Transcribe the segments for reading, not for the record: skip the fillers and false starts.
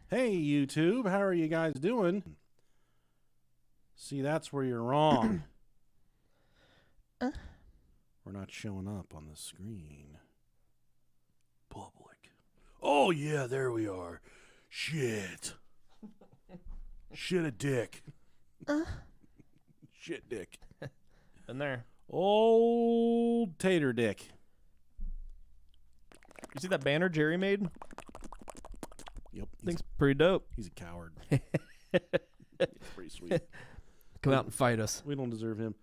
Hey, YouTube, how are you guys doing? See, that's where you're wrong. We're not showing up on the screen. Public. Oh, yeah, there we are. Shit. Shit a dick. Shit dick. In there. Old tater dick. You see that banner Jerry made? Yep. Thing's pretty dope. He's a coward. It's pretty sweet. Come out and fight us. We don't deserve him.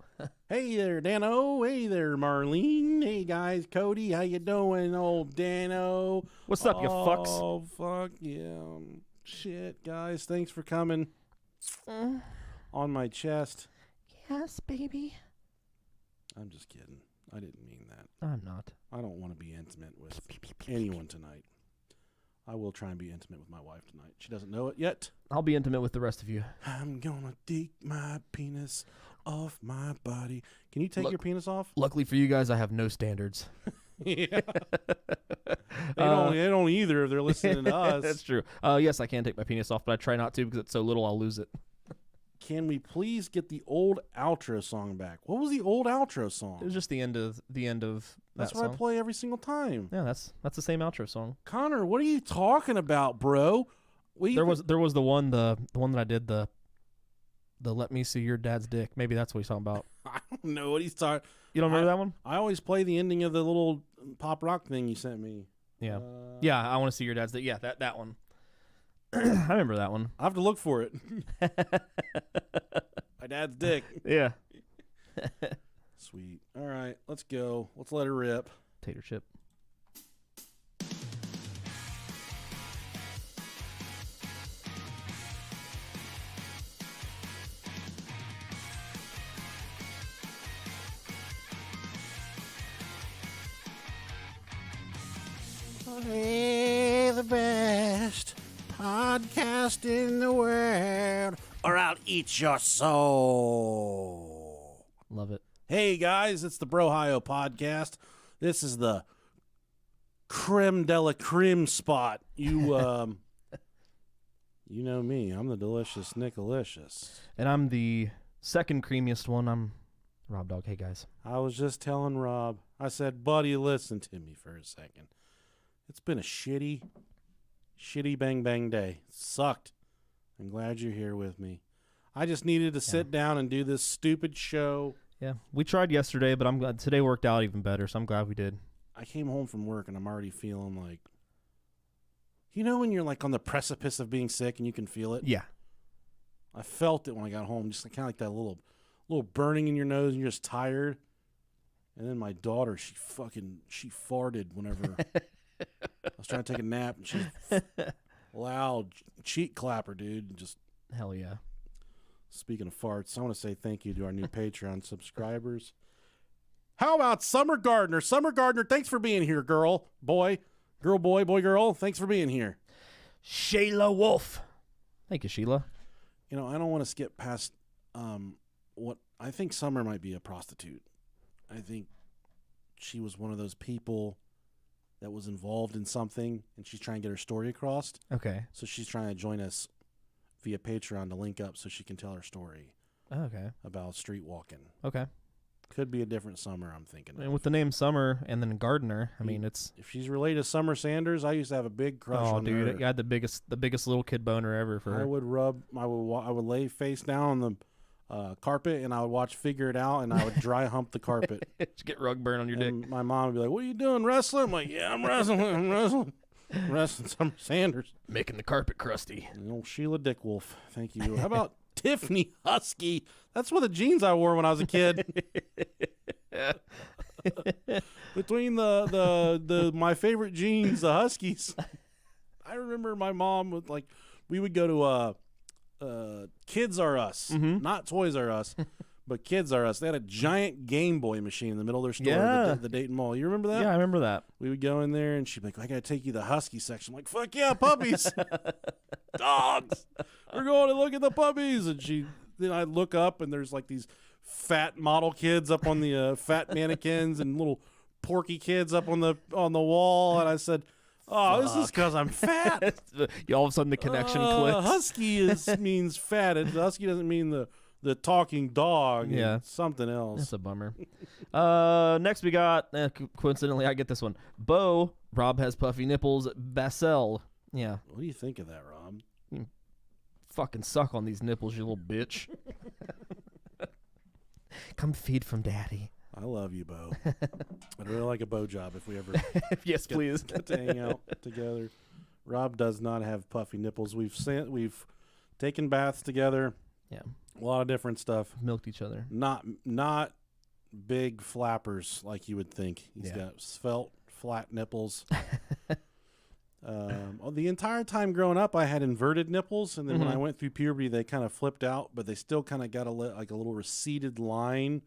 Hey there, Dano. Hey there, Marlene. Hey, guys. Cody, how you doing, old Dano? What's up, you fucks? Oh, fuck yeah. Shit, guys. Thanks for coming on my chest. Yes, baby. I'm just kidding. I didn't mean that. I'm not. I don't want to be intimate with anyone tonight. I will try and be intimate with my wife tonight. She doesn't know it yet. I'll be intimate with the rest of you. I'm gonna take my penis off my body. Can you take your penis off? Luckily for you guys, I have no standards. Yeah. They don't either if they're listening to us. That's true. Yes, I can take my penis off, but I try not to because it's so little I'll lose it. Can we please get the old outro song back? What was the old outro It song? was just the end of that That's what song. I play every single time. Yeah, that's the same outro song. Connor, what are you talking about, bro? There was the one that I did the let me see your dad's dick. Maybe that's what he's talking about. I don't know what he's talking. You don't remember that one? I always play the ending of the little pop rock thing you sent me. Yeah. Yeah, I want to see your dad's dick. Yeah, that one. I remember that one. I have to look for it. My dad's dick. Yeah. Sweet. All right, let's go. Let's let her rip. Tater chip. Hey, the best podcast in the world, or I'll eat your soul. Love it. Hey, guys, it's the Brohio podcast. This is the creme de la creme spot. You know me. I'm the delicious Nicolicious. And I'm the second creamiest one. I'm Rob Dog. Hey, guys. I was just telling Rob, I said, buddy, listen to me for a second. It's been a shitty bang bang day. It sucked. I'm glad you're here with me. I just needed to sit down and do this stupid show. Yeah, we tried yesterday, but I'm glad today worked out even better, so I'm glad we did. I came home from work and I'm already feeling like, you know when you're like on the precipice of being sick and you can feel it? Yeah. I felt it when I got home, just kind of like that little burning in your nose and you're just tired. And then my daughter, she farted whenever I was trying to take a nap, and she's loud cheek clapper, dude. Just hell yeah. Speaking of farts, I want to say thank you to our new Patreon subscribers. How about Summer Gardner? Summer Gardner, thanks for being here, girl, boy, girl. Thanks for being here. Shayla Wolf. Thank you, Sheila. You know, I don't want to skip past what I think Summer might be a prostitute. I think she was one of those people that was involved in something, and she's trying to get her story across. Okay. So she's trying to join us via Patreon to link up so she can tell her story Okay. about street walking. Okay. Could be a different Summer, I'm thinking. And with the name Summer and then Gardner, I mean, it's... If she's related to Summer Sanders, I used to have a big crush on her. Oh, dude, I had the biggest little kid boner ever for her. I would lay face down on the carpet, and I would watch Figure It Out, and I would dry hump the carpet. Just get rug burn on your And dick. my mom would be like, "What are you doing, wrestling?" I'm like, "Yeah, I'm wrestling. I'm wrestling Summer Sanders." Making the carpet crusty. And old Sheila Dickwolf. Thank you. How about Tiffany Husky? That's one of the jeans I wore when I was a kid. Between the my favorite jeans, the Huskies. I remember my mom would we would go to Kids R Us, not Toys R Us, but Kids R Us. They had a giant Game Boy machine in the middle of their store, Yeah. the Dayton Mall. You remember that? Yeah, I remember that. We would go in there, and she'd be like, "I got to take you to the Husky section." I'm like, "Fuck yeah, puppies, dogs! We're going to look at the puppies." And then I'd look up, and there's like these fat model kids up on the fat mannequins, and little porky kids up on the wall. And I said, Oh, this is because I'm fat. You all of a sudden the connection clicks. Husky means fat. Husky doesn't mean the talking dog. Yeah. It's something else. That's a bummer. Next we got, coincidentally, I get this one. Rob has puffy nipples. Basel. Yeah. What do you think of that, Rob? Fucking suck on these nipples, you little bitch. Come feed from daddy. I love you, Bo. I'd really like a Bo job if we ever Yes, please. get to hang out together. Rob does not have puffy nipples. We've taken baths together. Yeah. A lot of different stuff. Milked each other. Not big flappers like you would think. He's Yeah. got svelte, flat nipples. The entire time growing up, I had inverted nipples, and then when I went through puberty, they kind of flipped out, but they still kind of got like a little receded line,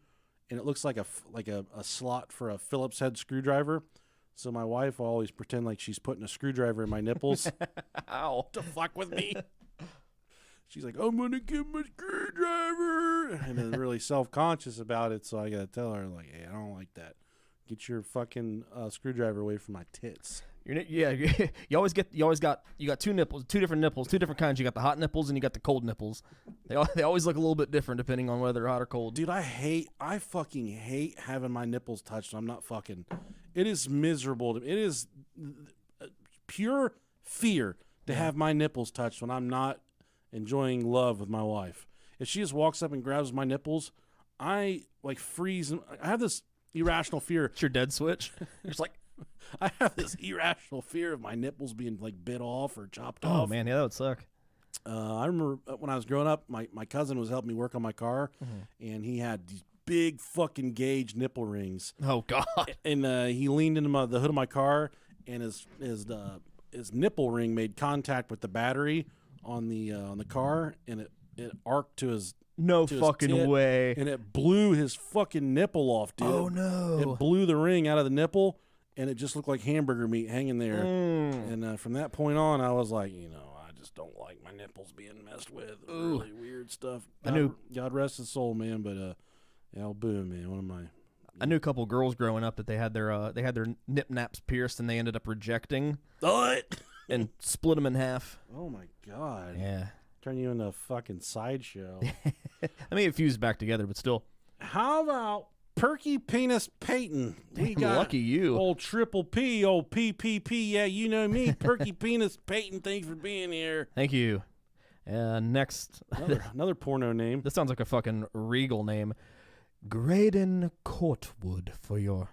and it looks like a slot for a Phillips head screwdriver. So my wife will always pretend like she's putting a screwdriver in my nipples Ow. to fuck with me. She's like, I'm gonna get my screwdriver, and then really self-conscious about it. So I gotta tell her, like, hey, I don't like that. Get your fucking screwdriver away from my tits. You got two nipples, two different nipples, two different kinds. You got the hot nipples and you got the cold nipples. They always look a little bit different depending on whether they're hot or cold. Dude, I fucking hate having my nipples touched. I'm not fucking. It is miserable. It is pure fear to have my nipples touched when I'm not enjoying love with my wife. If she just walks up and grabs my nipples, I like freeze. I have this irrational fear. It's your dead switch. You're just like, I have this irrational fear of my nipples being like bit off or chopped oh off. man, yeah, that would suck. I remember when I was growing up, my cousin was helping me work on my car, and he had these big fucking gauge nipple rings. Oh god. And he leaned into the hood of my car, and his nipple ring made contact with the battery on the car, and it arced to his No his fucking tit, way. and it blew his fucking nipple off, dude. Oh no. It blew the ring out of the nipple, and it just looked like hamburger meat hanging there. And from that point on, I was like, I just don't like my nipples being messed with. Really weird stuff. God rest his soul, man. But Al Boone, man, one of my. I knew a couple girls growing up that they had their nip naps pierced and they ended up rejecting and split them in half. Oh my god! Yeah. Turn you into a fucking sideshow. I mean, it fused back together, but still. How about Perky Penis Peyton? We got lucky you. Old Triple P, old PPP. Yeah, you know me, Perky Penis Peyton. Thanks for being here. Thank you. Next, Another porno name. this sounds like a fucking regal name. Graydon Courtwood for your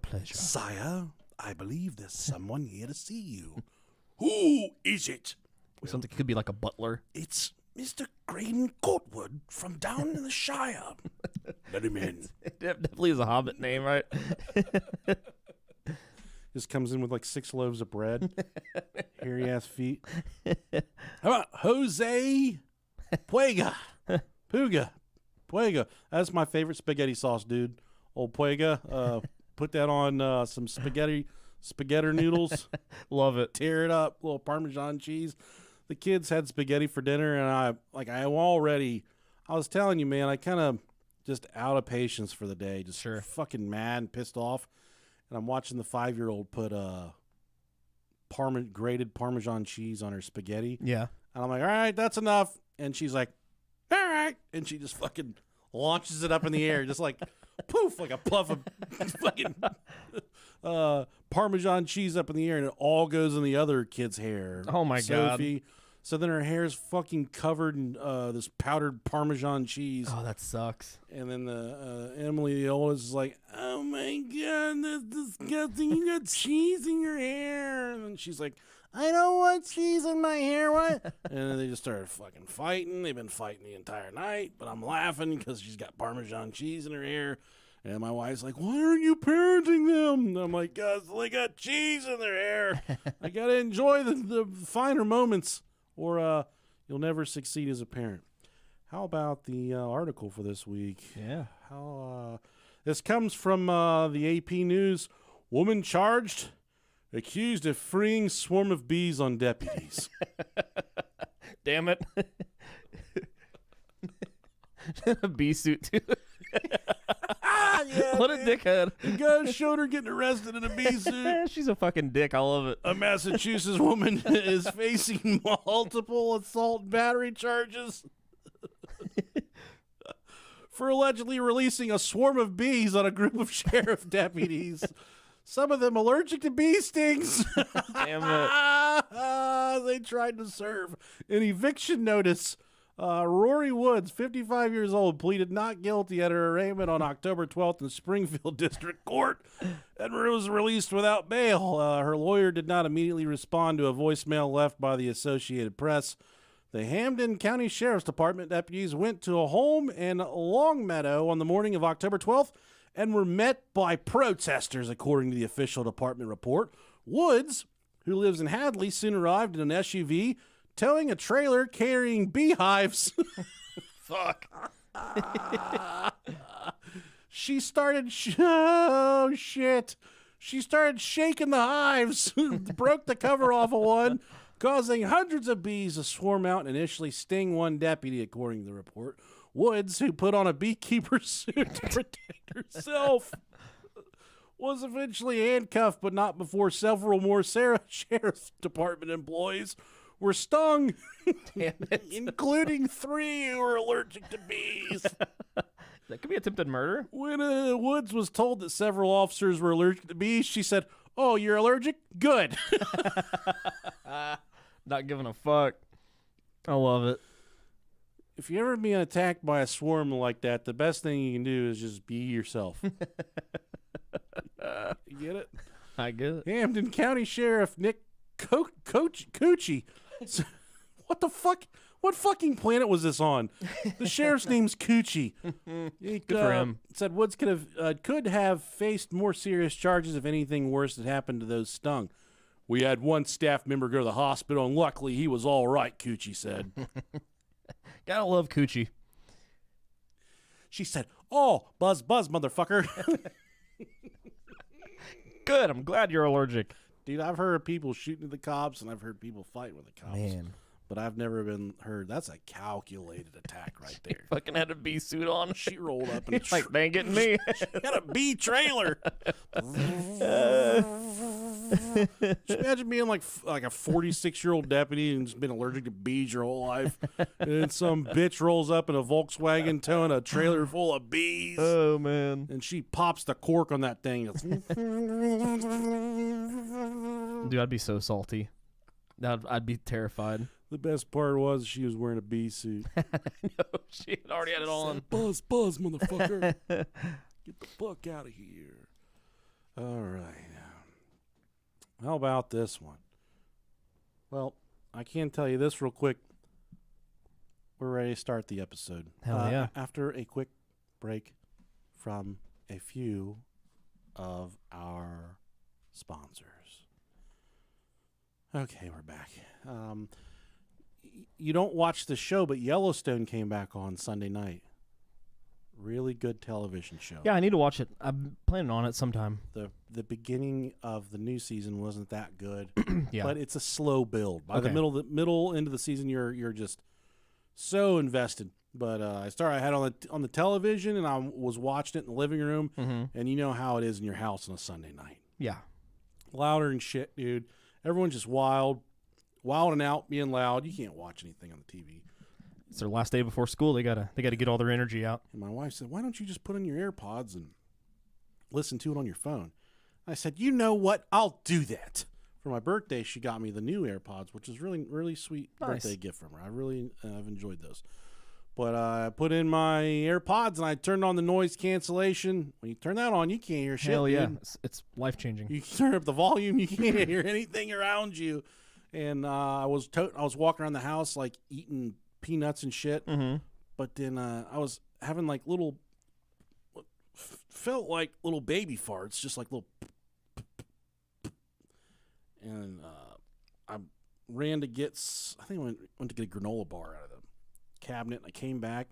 pleasure. Sire, I believe there's someone here to see you. Who is it? Sounds like it could be like a butler. It's Mr. Graydon Courtwood from down in the Shire. Let him in. It definitely is a Hobbit name, right? Just comes in with like 6 loaves of bread, hairy ass feet. How about Jose Puega? Puega. That's my favorite spaghetti sauce, dude. Old Puega. Put that on some spaghetti noodles. Love it. Tear it up, little Parmesan cheese. The kids had spaghetti for dinner, and I was telling you, man, I kind of just out of patience for the day, just fucking mad and pissed off. And I'm watching the 5-year-old put grated Parmesan cheese on her spaghetti. Yeah. And I'm like, all right, that's enough. And she's like, all right. And she just fucking launches it up in the air, just like poof, like a puff of fucking Parmesan cheese up in the air, and it all goes in the other kid's hair. Oh my Sophie. So then her hair's fucking covered in this powdered Parmesan cheese. Oh, that sucks. And then Emily, the oldest, is like, oh my God, that's disgusting. You got cheese in your hair. And then she's like, I don't want cheese in my hair. What? And then they just started fucking fighting. They've been fighting the entire night, but I'm laughing because she's got Parmesan cheese in her hair. And my wife's like, why aren't you parenting them? And I'm like, because they got cheese in their hair. I got to enjoy the finer moments, or you'll never succeed as a parent. How about the article for this week? Yeah. This comes from the AP News. Woman charged, accused of freeing swarm of bees on deputies. Damn it. A bee suit, too. Yeah, What a dickhead. The guy showed her getting arrested in a bee suit. She's a fucking dick. I love it. A Massachusetts woman is facing multiple assault and battery charges for allegedly releasing a swarm of bees on a group of sheriff deputies. Some of them allergic to bee stings. Damn it. They tried to serve an eviction notice. Rory Woods, 55 years old, pleaded not guilty at her arraignment on October 12th in Springfield District Court and was released without bail. Her lawyer did not immediately respond to a voicemail left by the Associated Press. The Hampden County Sheriff's Department deputies went to a home in Longmeadow on the morning of October 12th and were met by protesters, according to the official department report. Woods, who lives in Hadley, soon arrived in an SUV towing a trailer carrying beehives. Fuck. She started oh shit. She started shaking the hives, broke the cover off of one, causing hundreds of bees to swarm out and initially sting one deputy, according to the report. Woods, who put on a beekeeper suit to protect herself, was eventually handcuffed, but not before several more Sheriff's Department employees were stung, including 3 who were allergic to bees. That could be attempted murder. When Woods was told that several officers were allergic to bees, she said, "Oh, you're allergic? Good." Not giving a fuck. I love it. If you're ever being attacked by a swarm like that, the best thing you can do is just be yourself. You get it? I get it. Hampden County Sheriff Nick Coochie. What the fuck? What fucking planet was this on? The sheriff's name's Coochie. Good for him. Said Woods could have faced more serious charges if anything worse had happened to those stung. We had one staff member go to the hospital, and luckily he was all right, Coochie said. Gotta love Coochie. She said, "Oh, buzz, motherfucker." Good. I'm glad you're allergic. Dude, I've heard people shooting at the cops, and I've heard people fighting with the cops. Man. But I've never been heard. That's a calculated attack right there. Fucking had a bee suit on. She rolled up and Like, they ain't getting me. She got a bee trailer. Just imagine being like a 46-year-old deputy and just been allergic to bees your whole life. And then some bitch rolls up in a Volkswagen towing a trailer full of bees. Oh, man. And she pops the cork on that thing. Dude, I'd be so salty. I'd be terrified. The best part was she was wearing a bee suit. No, she had already had it on. Buzz, motherfucker. Get the fuck out of here. All right. How about this one? Well, I can tell you this real quick. We're ready to start the episode. Hell yeah. After a quick break from a few of our sponsors. Okay, we're back. You don't watch the show, but Yellowstone came back on Sunday night. Really good television show. Yeah, I need to watch it. I'm planning on it sometime. The beginning of the new season wasn't that good. Yeah. But it's a slow build. By Okay. the middle end of the season, you're just so invested. But I had it on the television, and I was watching it in the living room. Mm-hmm. And you know how it is in your house on a Sunday night. Yeah. Louder and shit, dude. Everyone's just wilding out, being loud. You can't watch anything on the TV. It's their last day before school. They gotta get all their energy out. And my wife said, "Why don't you just put on your AirPods and listen to it on your phone?" I said, "You know what? I'll do that." For my birthday, she got me the new AirPods, which is really, really sweet birthday gift from her. I've enjoyed those. But I put in my AirPods and I turned on the noise cancellation. When you turn that on, you can't hear shit. Hell yeah. Dude. It's life-changing. You turn up the volume, you can't hear anything around you. And I was walking around the house like eating peanuts and shit. Mm-hmm. But then I was having like felt like little baby farts, just like little. And I ran to I went to get a granola bar out of the cabinet, and I came back,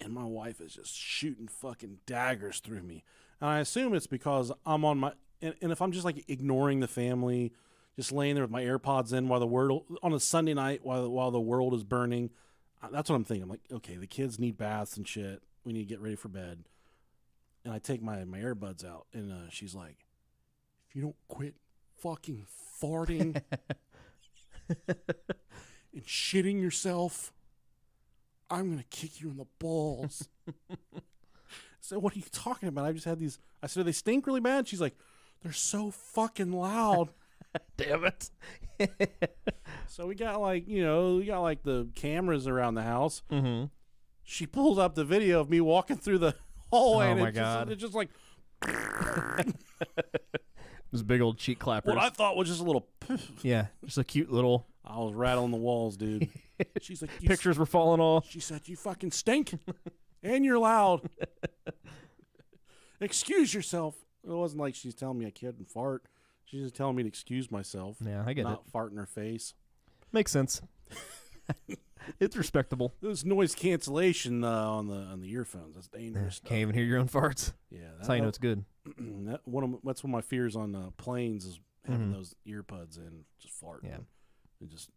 and my wife is just shooting fucking daggers through me. And I assume it's because I'm on and if I'm just like ignoring the family, just laying there with my AirPods in while the world on a Sunday night while the world is burning. That's what I'm thinking. I'm like, okay, the kids need baths and shit. We need to get ready for bed. and I take my earbuds out, and she's like, "If you don't quit fucking farting and shitting yourself, I'm gonna kick you in the balls." So what are you talking about? I just had these. I said, "Do they stink really bad?" She's like, "They're so fucking loud." Damn it. So we got like the cameras around the house. Mm-hmm. She pulls up the video of me walking through the hallway. Oh, and my God. It's just like Those big old cheek clappers. what I thought was just a little. Yeah, just a cute little. I was rattling the walls, dude. She's like, Pictures were falling off. She said, "You fucking stink, and you're loud. Excuse yourself." It wasn't like she's telling me I couldn't fart. She's just telling me to excuse myself. Yeah, I get not it. fart in her face. Makes sense. It's respectable. There's noise cancellation on the earphones. That's dangerous. Can't even hear your own farts. Yeah, That's how you know it's good. That's one of my fears on planes is having those earbuds in, just farting. Yeah. And just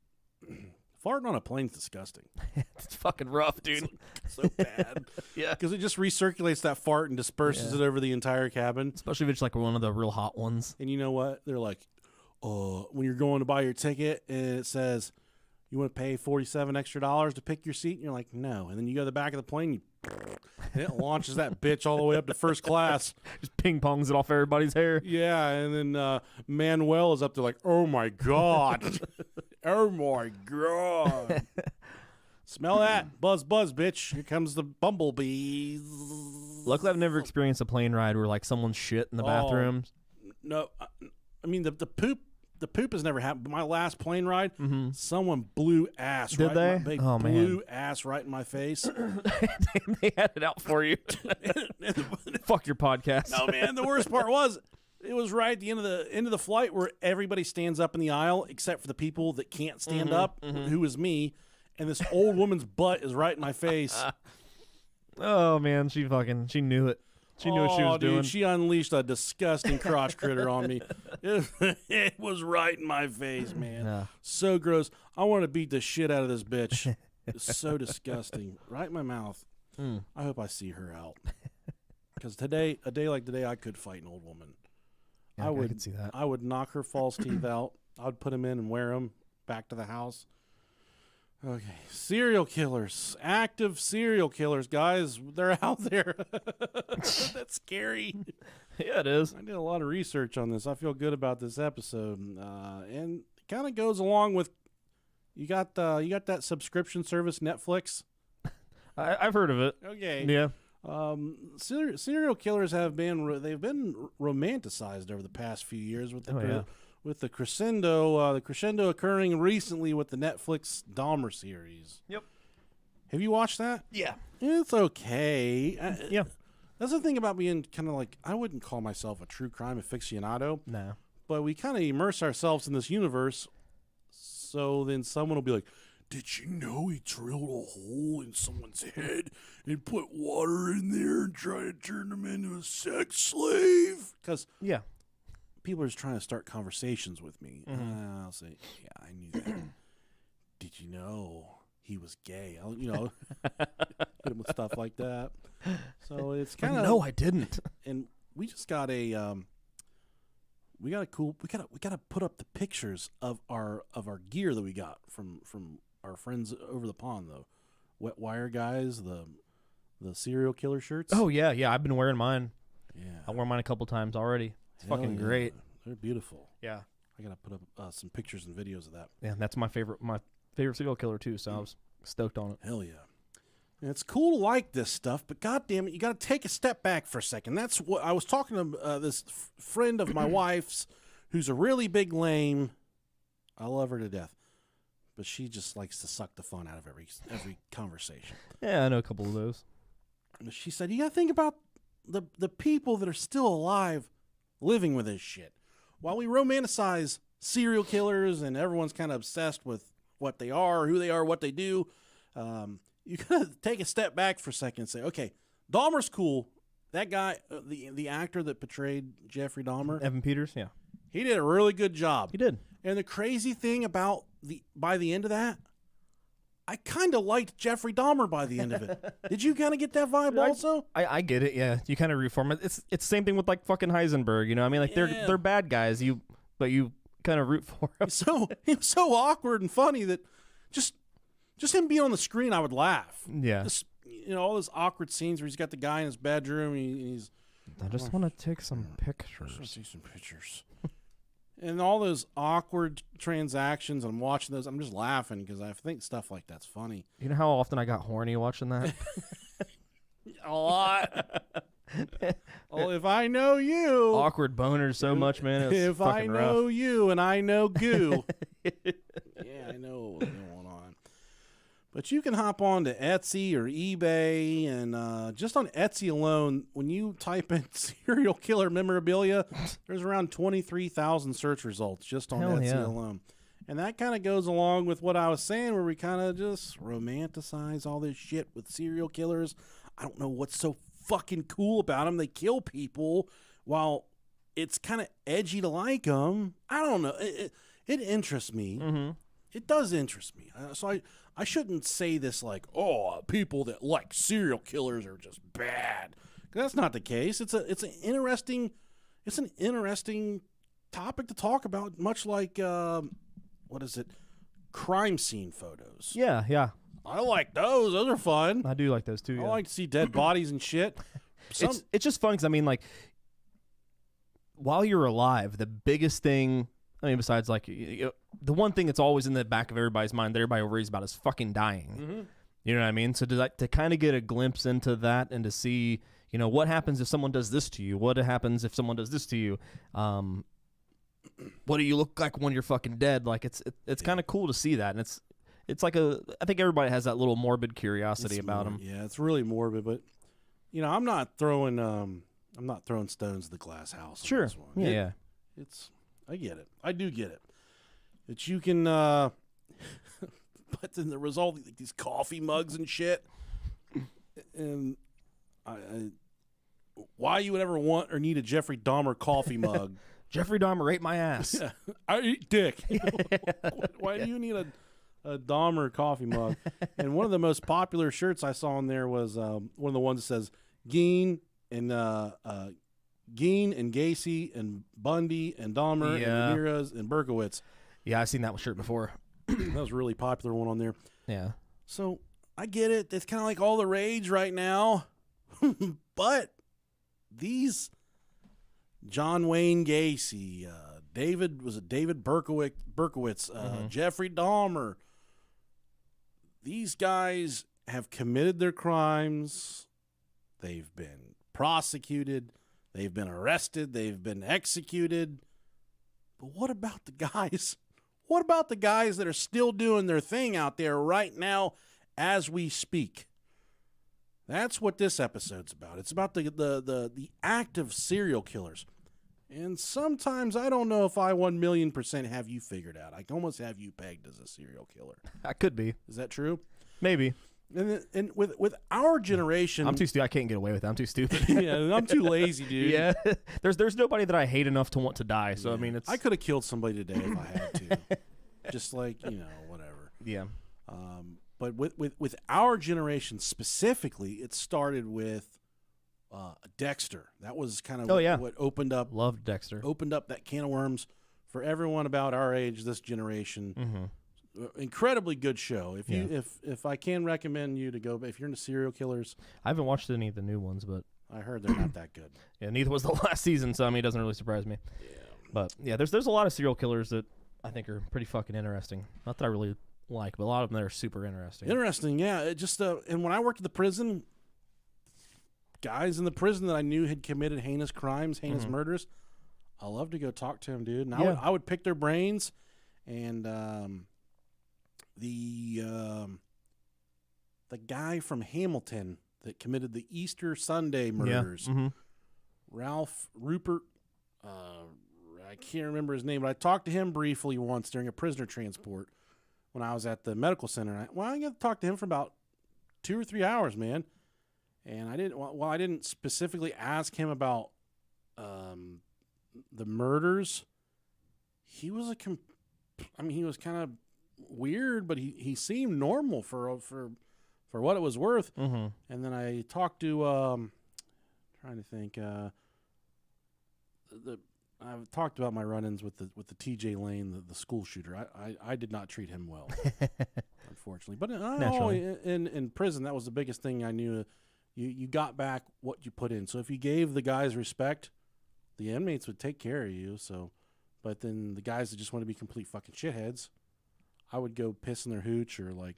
farting on a plane's disgusting. It's fucking rough, dude. So bad. Yeah. Because it just recirculates that fart and disperses it over the entire cabin. Especially if it's like one of the real hot ones. And you know what? They're like, when you're going to buy your ticket and it says, "You want to pay $47 extra to pick your seat?" And you're like, "No." And then you go to the back of the plane, and it launches that bitch all the way up to first class. Just ping pongs it off everybody's hair. Yeah, and then Manuel is up there like, "Oh my God." "Oh my God." Smell that. Buzz, buzz, bitch. Here comes the bumblebees. Luckily, I've never experienced a plane ride where like someone's shit in the bathrooms. No, I mean, the poop has never happened. But my last plane ride, someone blew ass. Did right they? In Oh, man. blew ass right in my face. Damn, they had it out for you. Fuck your podcast. No, man. The worst part was it was right at the end of the flight where everybody stands up in the aisle except for the people that can't stand up, who is me. And this old woman's butt is right in my face. Oh man, she knew it. She knew what she was doing. She unleashed a disgusting crotch critter on me. It was right in my face, man. Yeah. So gross. I want to beat the shit out of this bitch. It's so disgusting. Right in my mouth. I hope I see her out. Because a day like today, I could fight an old woman. Yeah, I could see that. I would knock her false teeth out. I would put them in and wear them back to the house. Okay, serial killers, active serial killers, guys. They're out there. That's scary. Yeah, it is. I did a lot of research on this. I feel good about this episode, and it kind of goes along with you got that subscription service Netflix. I've heard of it. Okay. Yeah. Serial killers they've been romanticized over the past few years with the with the crescendo occurring recently with the Netflix Dahmer series. Yep. Have you watched that? Yeah. It's okay. Yeah. That's the thing about being kind of like, I wouldn't call myself a true crime aficionado. No. But we kind of immerse ourselves in this universe. So then someone will be like, "Did you know he drilled a hole in someone's head and put water in there and try to turn them into a sex slave?" Because people are just trying to start conversations with me. I'll say, "Yeah, I knew that." "Did you know he was gay?" I'll, hit him with stuff like that. So it's kind of no, I didn't. And we just got we gotta put up the pictures of our gear that we got from our friends over the pond, though. Wet Wire guys, the serial killer shirts. Oh yeah, I've been wearing mine. Yeah, I wore mine a couple times already. It's fucking great. They're beautiful. Yeah, I gotta put up some pictures and videos of that. Yeah, that's my favorite serial killer too. So I was stoked on it. Hell yeah. And it's cool to like this stuff, but goddamn it, you got to take a step back for a second. That's what I was talking to this friend of my wife's, who's a really big lame. I love her to death, but she just likes to suck the fun out of every conversation. Yeah, I know a couple of those. And she said, "You got to think about the people that are still alive, living with this shit. While we romanticize serial killers and everyone's kind of obsessed with what they are, who they are, what they do." You gotta take a step back for a second and say, okay, Dahmer's cool. That guy, the actor that portrayed Jeffrey Dahmer, Evan Peters, yeah, he did a really good job. He did. And the crazy thing about by the end of that, I kind of liked Jeffrey Dahmer by the end of it. Did you kind of get that vibe also? I get it. Yeah, you kind of reform it. It's the same thing with like fucking Heisenberg. You know, I mean, like they're bad guys. But you kind of root for him. He was so awkward and funny that just him being on the screen, I would laugh. Yeah. Just, all those awkward scenes where he's got the guy in his bedroom. And he's. I just want to take some pictures. I just want to take some pictures. And all those awkward transactions, I'm watching those. I'm just laughing because I think stuff like that's funny. You know how often I got horny watching that? A lot. Oh, if I know you. Awkward boners so much, man. It's if I fucking know rough. you and I know goo. Yeah, I know what's going on. But you can hop on to Etsy or eBay, and just on Etsy alone, when you type in serial killer memorabilia, there's around 23,000 search results just on Etsy alone. And that kind of goes along with what I was saying, where we kind of just romanticize all this shit with serial killers. I don't know what's so fucking cool about them. They kill people while it's kind of edgy to like them. I don't know. It interests me. Mm-hmm. It does interest me. So I shouldn't say this like, oh, people that like serial killers are just bad. 'Cause that's not the case. It's an interesting topic to talk about. Much like what is it? Crime scene photos. Yeah, yeah. I like those. Those are fun. I do like those too. I Yeah. like to see dead bodies and shit. It's just fun because I mean, like, while you're alive, the biggest thing. I mean, besides like the one thing that's always in the back of everybody's mind that everybody worries about is fucking dying. Mm-hmm. You know what I mean? So to kind of get a glimpse into that and to see, what happens if someone does this to you? What happens if someone does this to you? What do you look like when you're fucking dead? Like it's kind of cool to see that, and it's like I think everybody has that little morbid curiosity about them. Yeah, it's really morbid, but I'm not throwing stones at the glass house. Sure. On this one. Yeah. I get it. I do get it. That you can, but then the result, like these coffee mugs and shit, and why you would ever want or need a Jeffrey Dahmer coffee mug? Jeffrey Dahmer ate my ass. Yeah, I eat dick. Why do you need a Dahmer coffee mug? And one of the most popular shirts I saw in there was one of the ones that says Geen and Gacy and Bundy and Dahmer and Ramirez and Berkowitz. Yeah, I've seen that shirt before. That was a really popular one on there. Yeah. So I get it. It's kind of like all the rage right now. But these John Wayne Gacy, David Berkowitz, Jeffrey Dahmer, these guys have committed their crimes. They've been prosecuted. They've been arrested. They've been executed. But what about the guys? What about the guys that are still doing their thing out there right now as we speak? That's what this episode's about. It's about the active serial killers. And sometimes I don't know if I 1,000,000% have you figured out. I can almost have you pegged as a serial killer. I could be. Is that true? Maybe. And with our generation, I'm too stupid. I can't get away with it. I'm too stupid. Yeah, I'm too lazy, dude. Yeah, there's nobody that I hate enough to want to die. So I mean, I could have killed somebody today if I had to, just like whatever. Yeah. But with our generation specifically, it started with Dexter. That was kind of what opened up. Loved Dexter. Opened up that can of worms for everyone about our age, this generation. Mm-hmm. Incredibly good show. If I can recommend you to go, if you're into serial killers, I haven't watched any of the new ones, but I heard they're not that good. Yeah, neither was the last season, so I mean, it doesn't really surprise me. Yeah, but yeah, there's a lot of serial killers that I think are pretty fucking interesting. Not that I really like, but a lot of them that are super interesting. Interesting, yeah. It just and when I worked at the prison, guys in the prison that I knew had committed heinous crimes, heinous murders, I love to go talk to them, dude. And I would pick their brains, and the guy from Hamilton that committed the Easter Sunday murders, Rupert. I can't remember his name, but I talked to him briefly once during a prisoner transport when I was at the medical center. I got to talk to him for about 2 or 3 hours, man. And I didn't specifically ask him about the murders. He was he was kind of weird, but he seemed normal for what it was worth. Mm-hmm. And then I talked to trying to think. I've talked about my run-ins with the TJ Lane, the school shooter. I did not treat him well, unfortunately. But in prison, that was the biggest thing I knew. You got back what you put in. So if you gave the guys respect, the inmates would take care of you. So, but then the guys that just want to be complete fucking shitheads, I would go piss in their hooch or like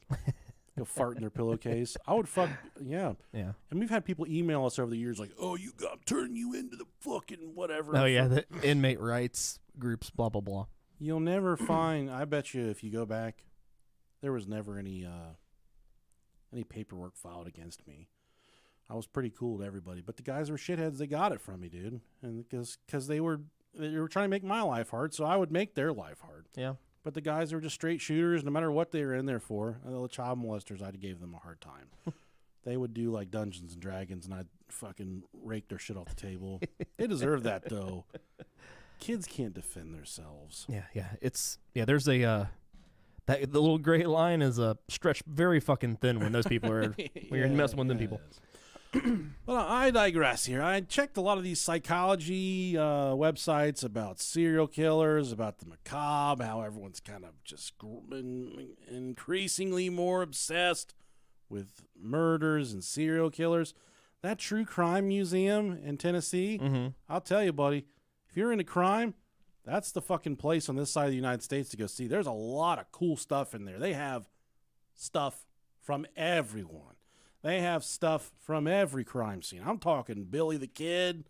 go fart in their pillowcase. I would fuck, yeah. Yeah. And we've had people email us over the years like, "Oh, I'm turning you into the fucking whatever." Oh yeah, the inmate rights groups, blah blah blah. You'll never find. I bet you if you go back, there was never any paperwork filed against me. I was pretty cool to everybody, but the guys were shitheads. They got it from me, dude, and because they were trying to make my life hard, so I would make their life hard. Yeah. But the guys were just straight shooters, no matter what they were in there for. And the child molesters, I gave them a hard time. They would do like Dungeons and Dragons, and I'd fucking rake their shit off the table. They deserve that, though. Kids can't defend themselves. Yeah. There's a the little gray line is stretched very fucking thin when those people are when you're messing with them people. Well, I digress here. I checked a lot of these psychology websites about serial killers, about the macabre, how everyone's kind of just increasingly more obsessed with murders and serial killers. That true crime museum in Tennessee, I'll tell you, buddy, if you're into crime, that's the fucking place on this side of the United States to go see. There's a lot of cool stuff in there. They have stuff from everyone. They have stuff from every crime scene. I'm talking Billy the Kid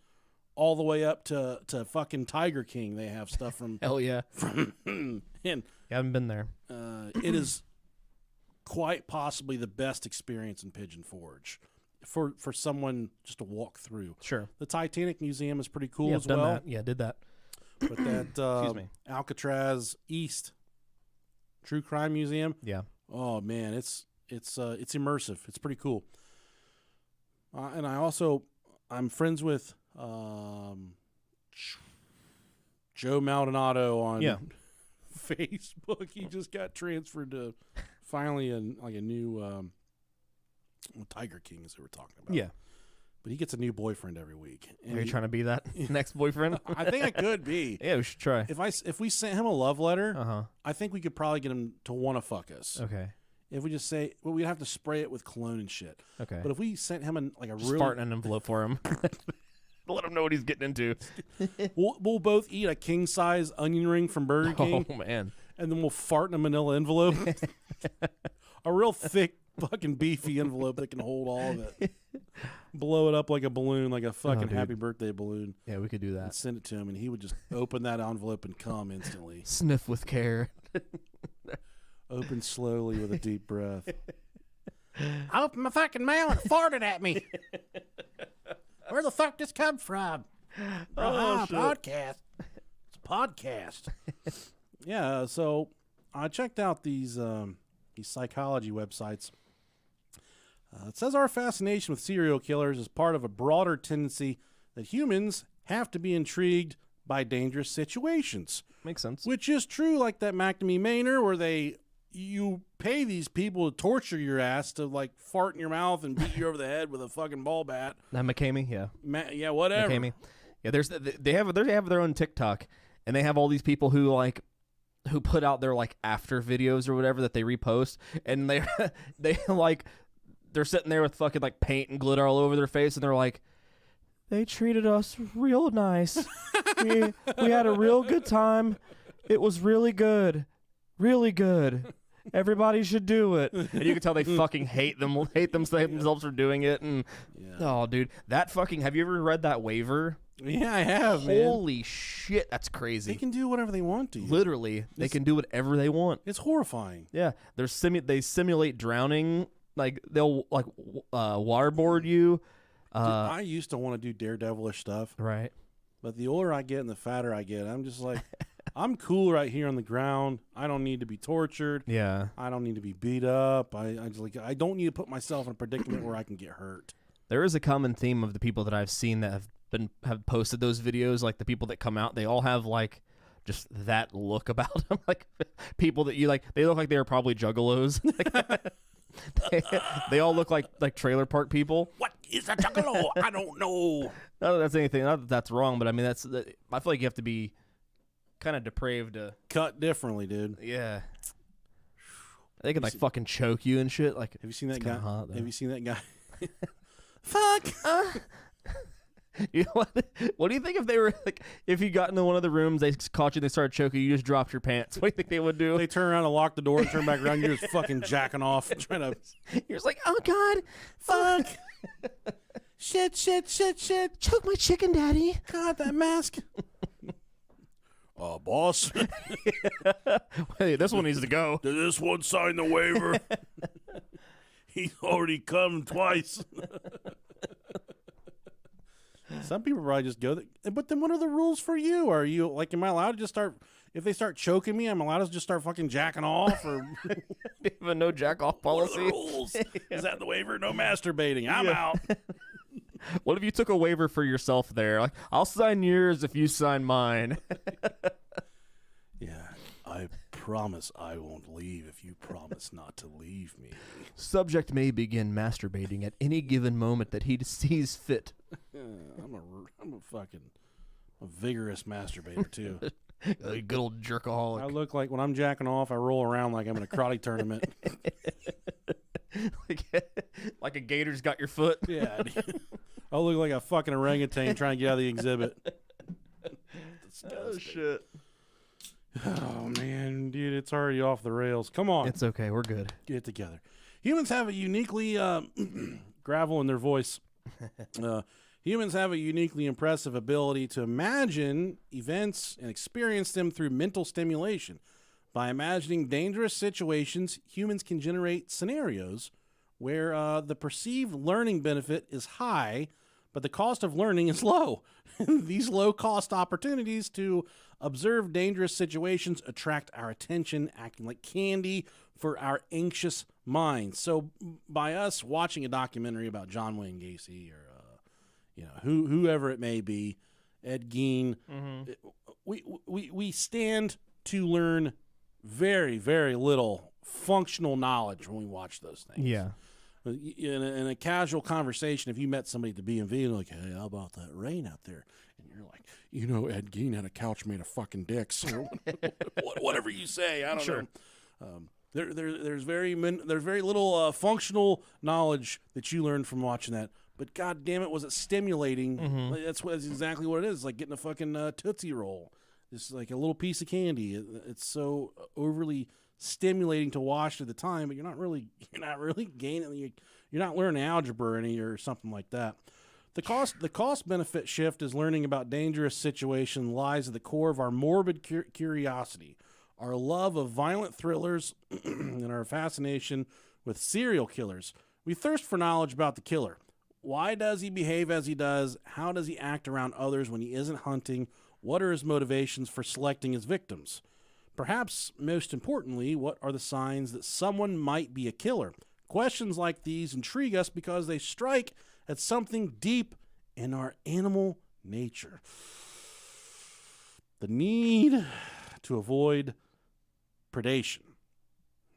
all the way up to fucking Tiger King. They have stuff from... Hell yeah. And You haven't been there. it is quite possibly the best experience in Pigeon Forge for someone just to walk through. Sure. The Titanic Museum is pretty cool as done well. that. Yeah, did that. But that Excuse me. Alcatraz East True Crime Museum, Yeah. oh man, it's immersive. It's pretty cool. And I'm friends with Joe Maldonado on Facebook. He just got transferred to finally a new Tiger King, as we were talking about. Yeah. But he gets a new boyfriend every week. And Are you trying to be that next boyfriend? I think I could be. Yeah, we should try. If we sent him a love letter, Uh-huh. I think we could probably get him to want to fuck us. Okay. If we just say, well, we'd have to spray it with cologne and shit. Okay. But if we sent him a Just real, fart in an envelope for him. Let him know what he's getting into. we'll both eat a king size onion ring from Burger King, Oh man. and then we'll fart in a manila envelope, a real thick, fucking beefy envelope that can hold all of it. Blow it up like a balloon, like a fucking dude. happy birthday balloon, Yeah, we could do and that. send it to him, and he would just open that envelope and come instantly. Sniff with care. Open slowly with a deep breath. I opened my fucking mouth and farted at me. Where the fuck this come from? Podcast. It's a podcast. Yeah, so I checked out these psychology websites. It says our fascination with serial killers is part of a broader tendency that humans have to be intrigued by dangerous situations. Makes sense. Which is true, like that McNamee Manor, where you pay these people to torture your ass to like fart in your mouth and beat you over the head with a fucking ball bat. That McCamey, yeah. Yeah, whatever. McCamey. Yeah, they have their own TikTok, and they have all these people who put out their like after videos or whatever that they repost, and they're sitting there with fucking like paint and glitter all over their face, and they're like, they treated us real nice. we had a real good time. It was really good. Really good. Everybody should do it. And you can tell they fucking hate themselves for doing it. And oh, dude, that fucking. Have you ever read that waiver? Yeah, I have. Man. Holy shit, that's crazy. They can do whatever they want to you. Literally, they can do whatever they want. It's horrifying. Yeah, they simulate drowning. Like they'll like waterboard you. Dude, I used to want to do daredevilish stuff, Right. but the older I get and the fatter I get, I'm just like, I'm cool right here on the ground. I don't need to be tortured. Yeah. I don't need to be beat up. I don't need to put myself in a predicament where I can get hurt. There is a common theme of the people that I've seen that have posted those videos, like the people that come out, they all have like just that look about them. Like people that you like, they look like they were probably juggalos. they all look like trailer park people. What is a juggalo? I don't know. Not that that's anything. Not that that's wrong, but I mean I feel like you have to be kind of depraved to Cut differently, dude. Yeah. They can like fucking choke you and shit. Like, have you seen that guy? Hot, have you seen that guy? Fuck. You know what do you think if they were like, if you got into one of the rooms, they caught you, they started choking, you just dropped your pants? What do you think they would do? They turn around and lock the door and turn back around. You're just fucking jacking off, trying to. You're just like, oh god, Fuck. Shit. choke my chicken, daddy. God, that mask. Boss. Hey, this one needs to go. Did this one sign the waiver? He's already come twice. Some people probably just go. But then, what are the rules for you? Are you like? Am I allowed to just start? If they start choking me, I'm allowed to just start fucking jacking off? Or Even no jack off policy. what are the rules? Is that the waiver? No masturbating. I'm out. What if you took a waiver for yourself there? Like, I'll sign yours if you sign mine. Yeah, I promise I won't leave if you promise not to leave me. Subject may begin masturbating at any given moment that he sees fit. I'm a vigorous masturbator too. A good old jerkaholic. I look like when I'm jacking off, I roll around like I'm in a karate tournament. like a gator's got your foot. Yeah, I look like a fucking orangutan trying to get out of the exhibit. Oh shit. Oh man, dude, it's already off the rails. Come on, It's okay. We're good. get it together. Humans have a uniquely gravel in their voice. Humans have a uniquely impressive ability to imagine events and experience them through mental stimulation. By imagining dangerous situations, humans can generate scenarios where the perceived learning benefit is high, but the cost of learning is low. These low-cost opportunities to observe dangerous situations attract our attention, acting like candy for our anxious minds. So by us watching a documentary about John Wayne Gacy or whoever it may be, Ed Gein, we stand to learn very, very little functional knowledge when we watch those things. Yeah. In a casual conversation, if you met somebody at the B&V and like, hey, how about that rain out there? And you're like, Ed Gein had a couch made of fucking dicks. Or whatever you say, I don't know. There's very little functional knowledge that you learn from watching that. But god damn it, was it stimulating? That's exactly what it is. It's like getting a fucking Tootsie Roll. It's like a little piece of candy. It's so overly stimulating to watch at the time, but you're not really gaining. You're not learning algebra or something like that. The cost benefit shift is learning about dangerous situation lies at the core of our morbid curiosity, our love of violent thrillers, and our fascination with serial killers. We thirst for knowledge about the killer. Why does he behave as he does? How does he act around others when he isn't hunting? What are his motivations for selecting his victims? Perhaps most importantly, what are the signs that someone might be a killer? Questions like these intrigue us because they strike at something deep in our animal nature. The need to avoid predation.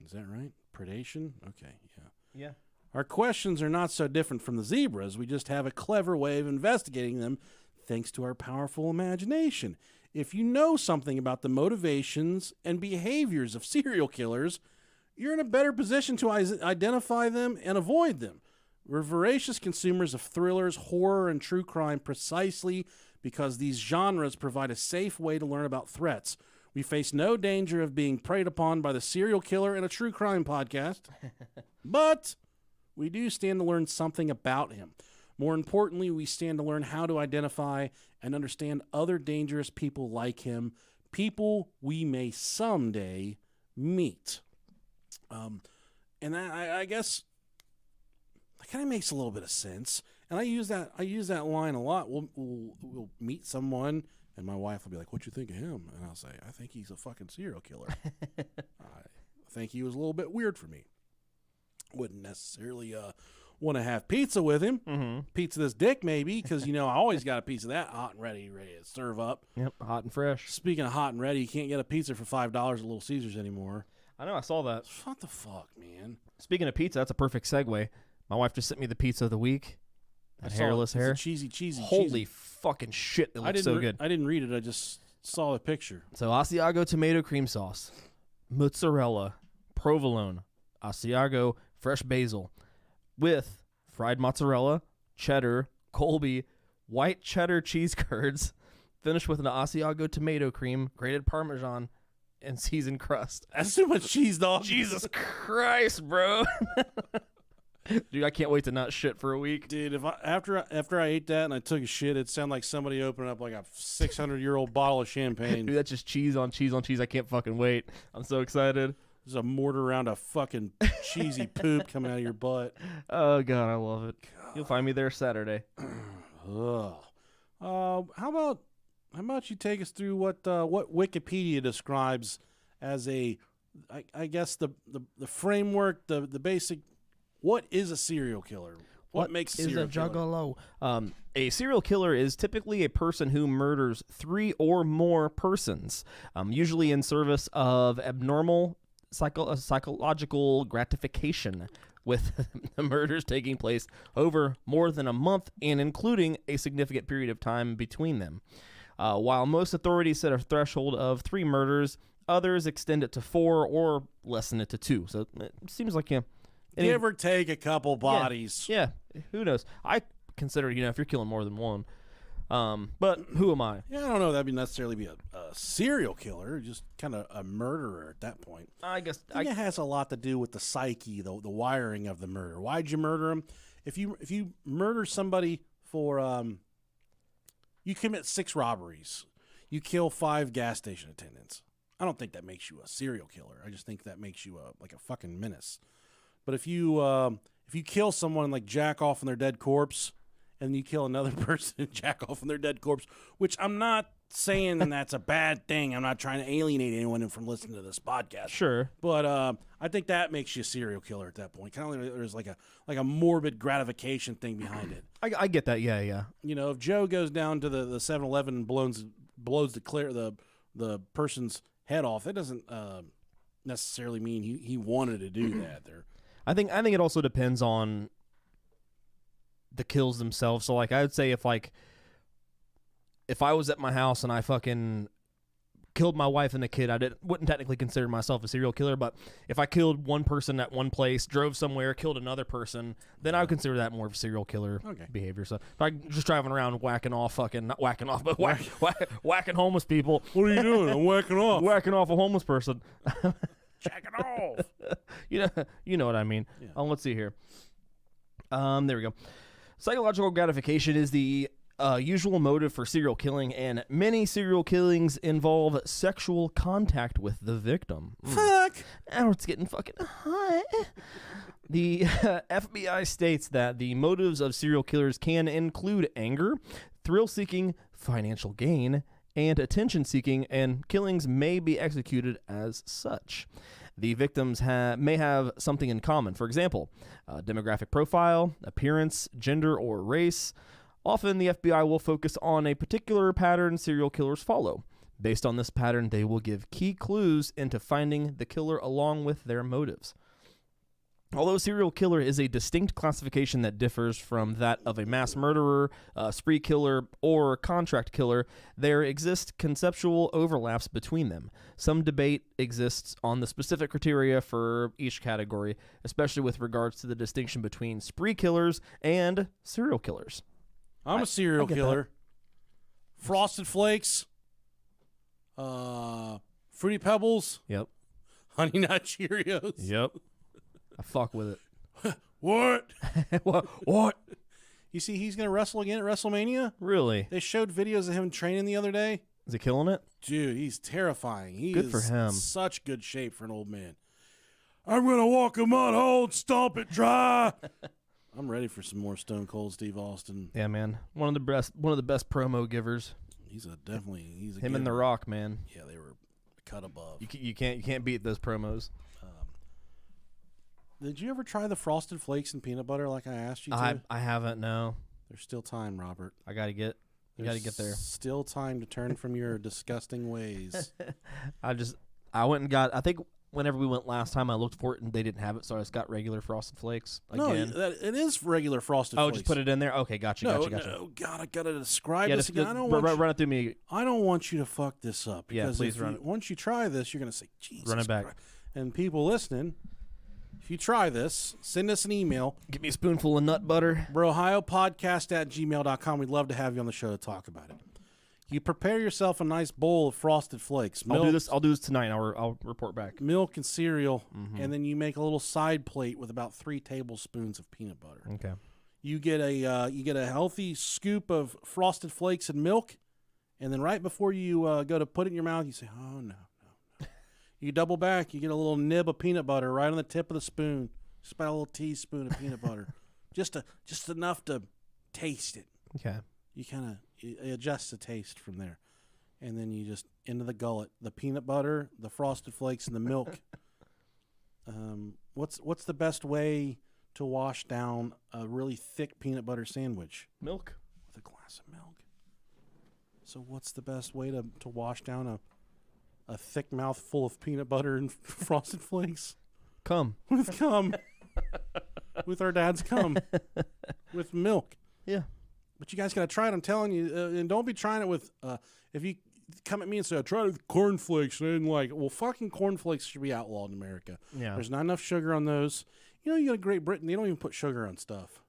Is that right? Predation? Okay, yeah. Yeah. Our questions are not so different from the zebras. We just have a clever way of investigating them thanks to our powerful imagination. If you know something about the motivations and behaviors of serial killers, you're in a better position to identify them and avoid them. We're voracious consumers of thrillers, horror, and true crime precisely because these genres provide a safe way to learn about threats. We face no danger of being preyed upon by the serial killer in a true crime podcast, but we do stand to learn something about him. More importantly, we stand to learn how to identify and understand other dangerous people like him, people we may someday meet. And I guess that kind of makes a little bit of sense. And I use that line a lot. We'll meet someone, and my wife will be like, "What you think of him?" And I'll say, "I think he's a fucking serial killer. I think he was a little bit weird for me. Wouldn't necessarily want to have pizza with him. Pizza this dick, maybe, because, I always got a piece of that hot and ready to serve up. Yep, hot and fresh. Speaking of hot and ready, you can't get a pizza for $5 at Little Caesars anymore. I know, I saw that. What the fuck, man? Speaking of pizza, that's a perfect segue. My wife just sent me the pizza of the week. That hairless hair. Cheesy. Holy fucking shit, it looks so good. I didn't read it. I just saw the picture. So Asiago tomato cream sauce, mozzarella, provolone, Asiago fresh basil, with fried mozzarella, cheddar, Colby, white cheddar cheese curds, finished with an Asiago tomato cream, grated Parmesan, and seasoned crust. That's too much cheese, dog. Jesus Christ, bro. Dude, I can't wait to not shit for a week. Dude, after I ate that and I took a shit, it sounded like somebody opening up like a 600-year-old bottle of champagne. Dude, that's just cheese on cheese on cheese. I can't fucking wait. I'm so excited. There's a mortar around a fucking cheesy poop coming out of your butt. Oh, God, I love it. God. You'll find me there Saturday. Ugh. How about you take us through what Wikipedia describes as I guess the framework, the basic. What is a serial killer? What makes a serial killer? Juggalo? A serial killer is typically a person who murders 3 or more persons, usually in service of abnormal psychological gratification, with the murders taking place over more than a month and including a significant period of time between them. While most authorities set a threshold of 3 murders, others extend it to 4 or lessen it to 2. So it seems like give or take a couple bodies. Yeah, who knows? I consider, if you're killing more than one. But who am I? Yeah, I don't know. That'd necessarily be a serial killer, just kind of a murderer at that point. I guess it has a lot to do with the psyche, the wiring of the murder. Why'd you murder him? If you murder somebody for you commit 6 robberies, you kill 5 gas station attendants. I don't think that makes you a serial killer. I just think that makes you like a fucking menace. But if you kill someone and like jack off on their dead corpse, and you kill another person and jack off on their dead corpse, which I'm not saying that's a bad thing. I'm not trying to alienate anyone from listening to this podcast. Sure, but I think that makes you a serial killer at that point. Kind of like there's like a morbid gratification thing behind it. I get that. Yeah. If Joe goes down to the 7-Eleven and blows the person's head off, it doesn't necessarily mean he wanted to do that. I think it also depends on the kills themselves. So, like, I would say if I was at my house and I fucking killed my wife and a kid, wouldn't technically consider myself a serial killer. But if I killed one person at one place, drove somewhere, killed another person, then I would consider that more of a serial killer behavior. So if I'm just driving around whacking off, not whacking off, but whacking homeless people. What are you doing? I'm whacking off. Whacking off a homeless person. Check it off. You know what I mean. Yeah. Let's see here. There we go. Psychological gratification is the usual motive for serial killing, and many serial killings involve sexual contact with the victim. Fuck. Oh, it's getting fucking hot. The FBI states that the motives of serial killers can include anger, thrill-seeking, financial gain, and attention-seeking, and killings may be executed as such. The victims may have something in common. For example, demographic profile, appearance, gender, or race. Often the FBI will focus on a particular pattern serial killers follow. Based on this pattern, they will give key clues into finding the killer along with their motives. Although serial killer is a distinct classification that differs from that of a mass murderer, spree killer, or contract killer, there exist conceptual overlaps between them. Some debate exists on the specific criteria for each category, especially with regards to the distinction between spree killers and serial killers. I'm a serial killer. Frosted Flakes, Fruity Pebbles, Yep. Honey Nut Cheerios. Yep. I fuck with it. What? What? You see, he's going to wrestle again at WrestleMania? Really? They showed videos of him training the other day. Is he killing it? Dude, he's terrifying. He Good is for him. Such good shape for an old man. I'm going to walk a mud hole and stomp it dry. I'm ready for some more Stone Cold Steve Austin. Yeah, man. One of the best promo givers. He's definitely a him and The Rock, man. Yeah, they were cut above. You can't beat those promos. Did you ever try the Frosted Flakes and peanut butter like I asked you to? I haven't. No. There's still time, Robert. I gotta get. You gotta get there. Still time to turn from your disgusting ways. I went and got. I think whenever we went last time, I looked for it and they didn't have it, so I just got regular Frosted Flakes again. No, it is regular Frosted Flakes. Oh, just put it in there. Okay, gotcha. No, God, I gotta describe this again. I don't want run it through me. I don't want you to fuck this up. Because please run it. Once you try this, you're gonna say, Jesus Run it back. Christ. And people listening, if you try this, send us an email. Give me a spoonful of nut butter. BroOhioPodcast@gmail.com. We'd love to have you on the show to talk about it. You prepare yourself a nice bowl of Frosted Flakes. Milk, I'll do this tonight. I'll report back. Milk and cereal, and then you make a little side plate with about 3 tablespoons of peanut butter. Okay. You get a healthy scoop of Frosted Flakes and milk, and then right before you go to put it in your mouth, you say, "Oh no." You double back. You get a little nib of peanut butter right on the tip of the spoon. Just about a little teaspoon of peanut butter, just enough to taste it. Okay. You kind of adjust the taste from there, and then you just into the gullet the peanut butter, the Frosted Flakes, and the milk. What's the best way to wash down a really thick peanut butter sandwich? Milk with a glass of milk. So what's the best way to wash down a thick mouthful of peanut butter and Frosted Flakes? Cum. With cum. With our dad's cum. With milk. Yeah. But you guys got to try it. I'm telling you. And don't be trying it with, if you come at me and say, I tried it with cornflakes and I didn't like it. Well, fucking cornflakes should be outlawed in America. Yeah. There's not enough sugar on those. You go to Great Britain, they don't even put sugar on stuff.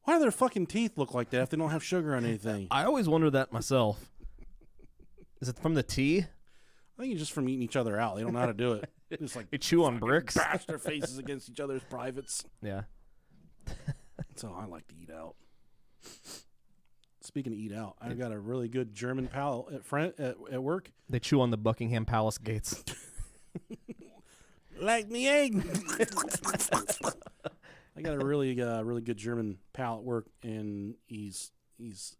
Why do their fucking teeth look like that if they don't have sugar on anything? I always wonder that myself. Is it from the tea? I think it's just from eating each other out. They don't know how to do it. Just like they chew on bricks. Bash their faces against each other's privates. Yeah. So I like to eat out. Speaking of eat out, I've got a really good German pal at work. They chew on the Buckingham Palace gates. Like the egg. I got a really good German pal at work, and he's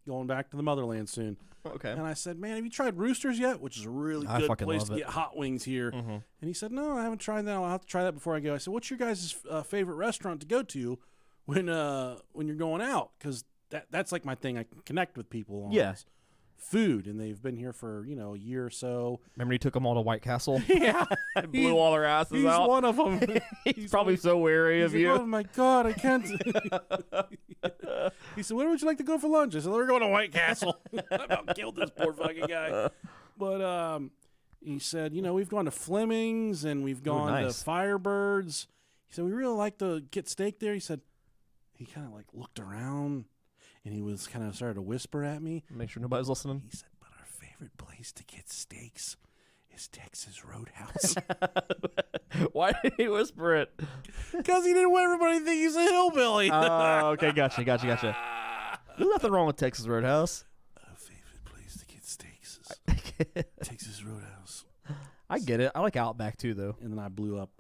going back to the motherland soon. Okay. And I said, man, have you tried Roosters yet? Which is a really good place to get hot wings here. Mm-hmm. And he said, no, I haven't tried that. I'll have to try that before I go. I said, what's your guys' favorite restaurant to go to when you're going out? Because that's like my thing. I can connect with people on this food, and they've been here for a year or so. Remember you took them all to White Castle? Yeah. Blew all their asses he's out. He's one of them. He's probably so wary of you. Like, oh, my God, I can't. He said, where would you like to go for lunch? I said, we're going to White Castle. I about killed this poor fucking guy. But he said, we've gone to Fleming's, and we've gone to Firebirds. He said, we really like to get steak there. He said, he kind of like looked around, and he was kind of started to whisper at me. Make sure nobody's listening. He said, but our favorite place to get steaks is Texas Roadhouse. Why did he whisper it? Because he didn't want everybody to think he's a hillbilly. Oh, okay, gotcha. There's nothing wrong with Texas Roadhouse. Our favorite place to get steaks is Texas Roadhouse. I get it. I like Outback too, though. And then I blew up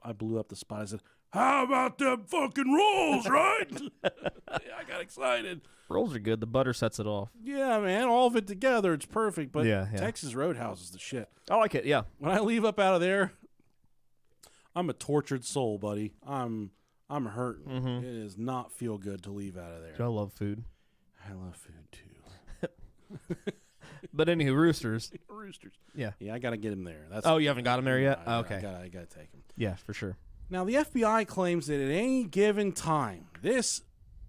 the spot. I said, how about them fucking rolls, right? I got excited. Rolls are good. The butter sets it off. Yeah, man. All of it together, it's perfect. But yeah. Texas Roadhouse is the shit. I like it, yeah. When I leave up out of there, I'm a tortured soul, buddy. I'm hurting. Mm-hmm. It does not feel good to leave out of there. I love food. I love food, too. But anywho, Roosters. Yeah. Yeah, I got to get him there. You haven't got him there yet? Okay. I got to take him. Yeah, for sure. Now, the FBI claims that at any given time, this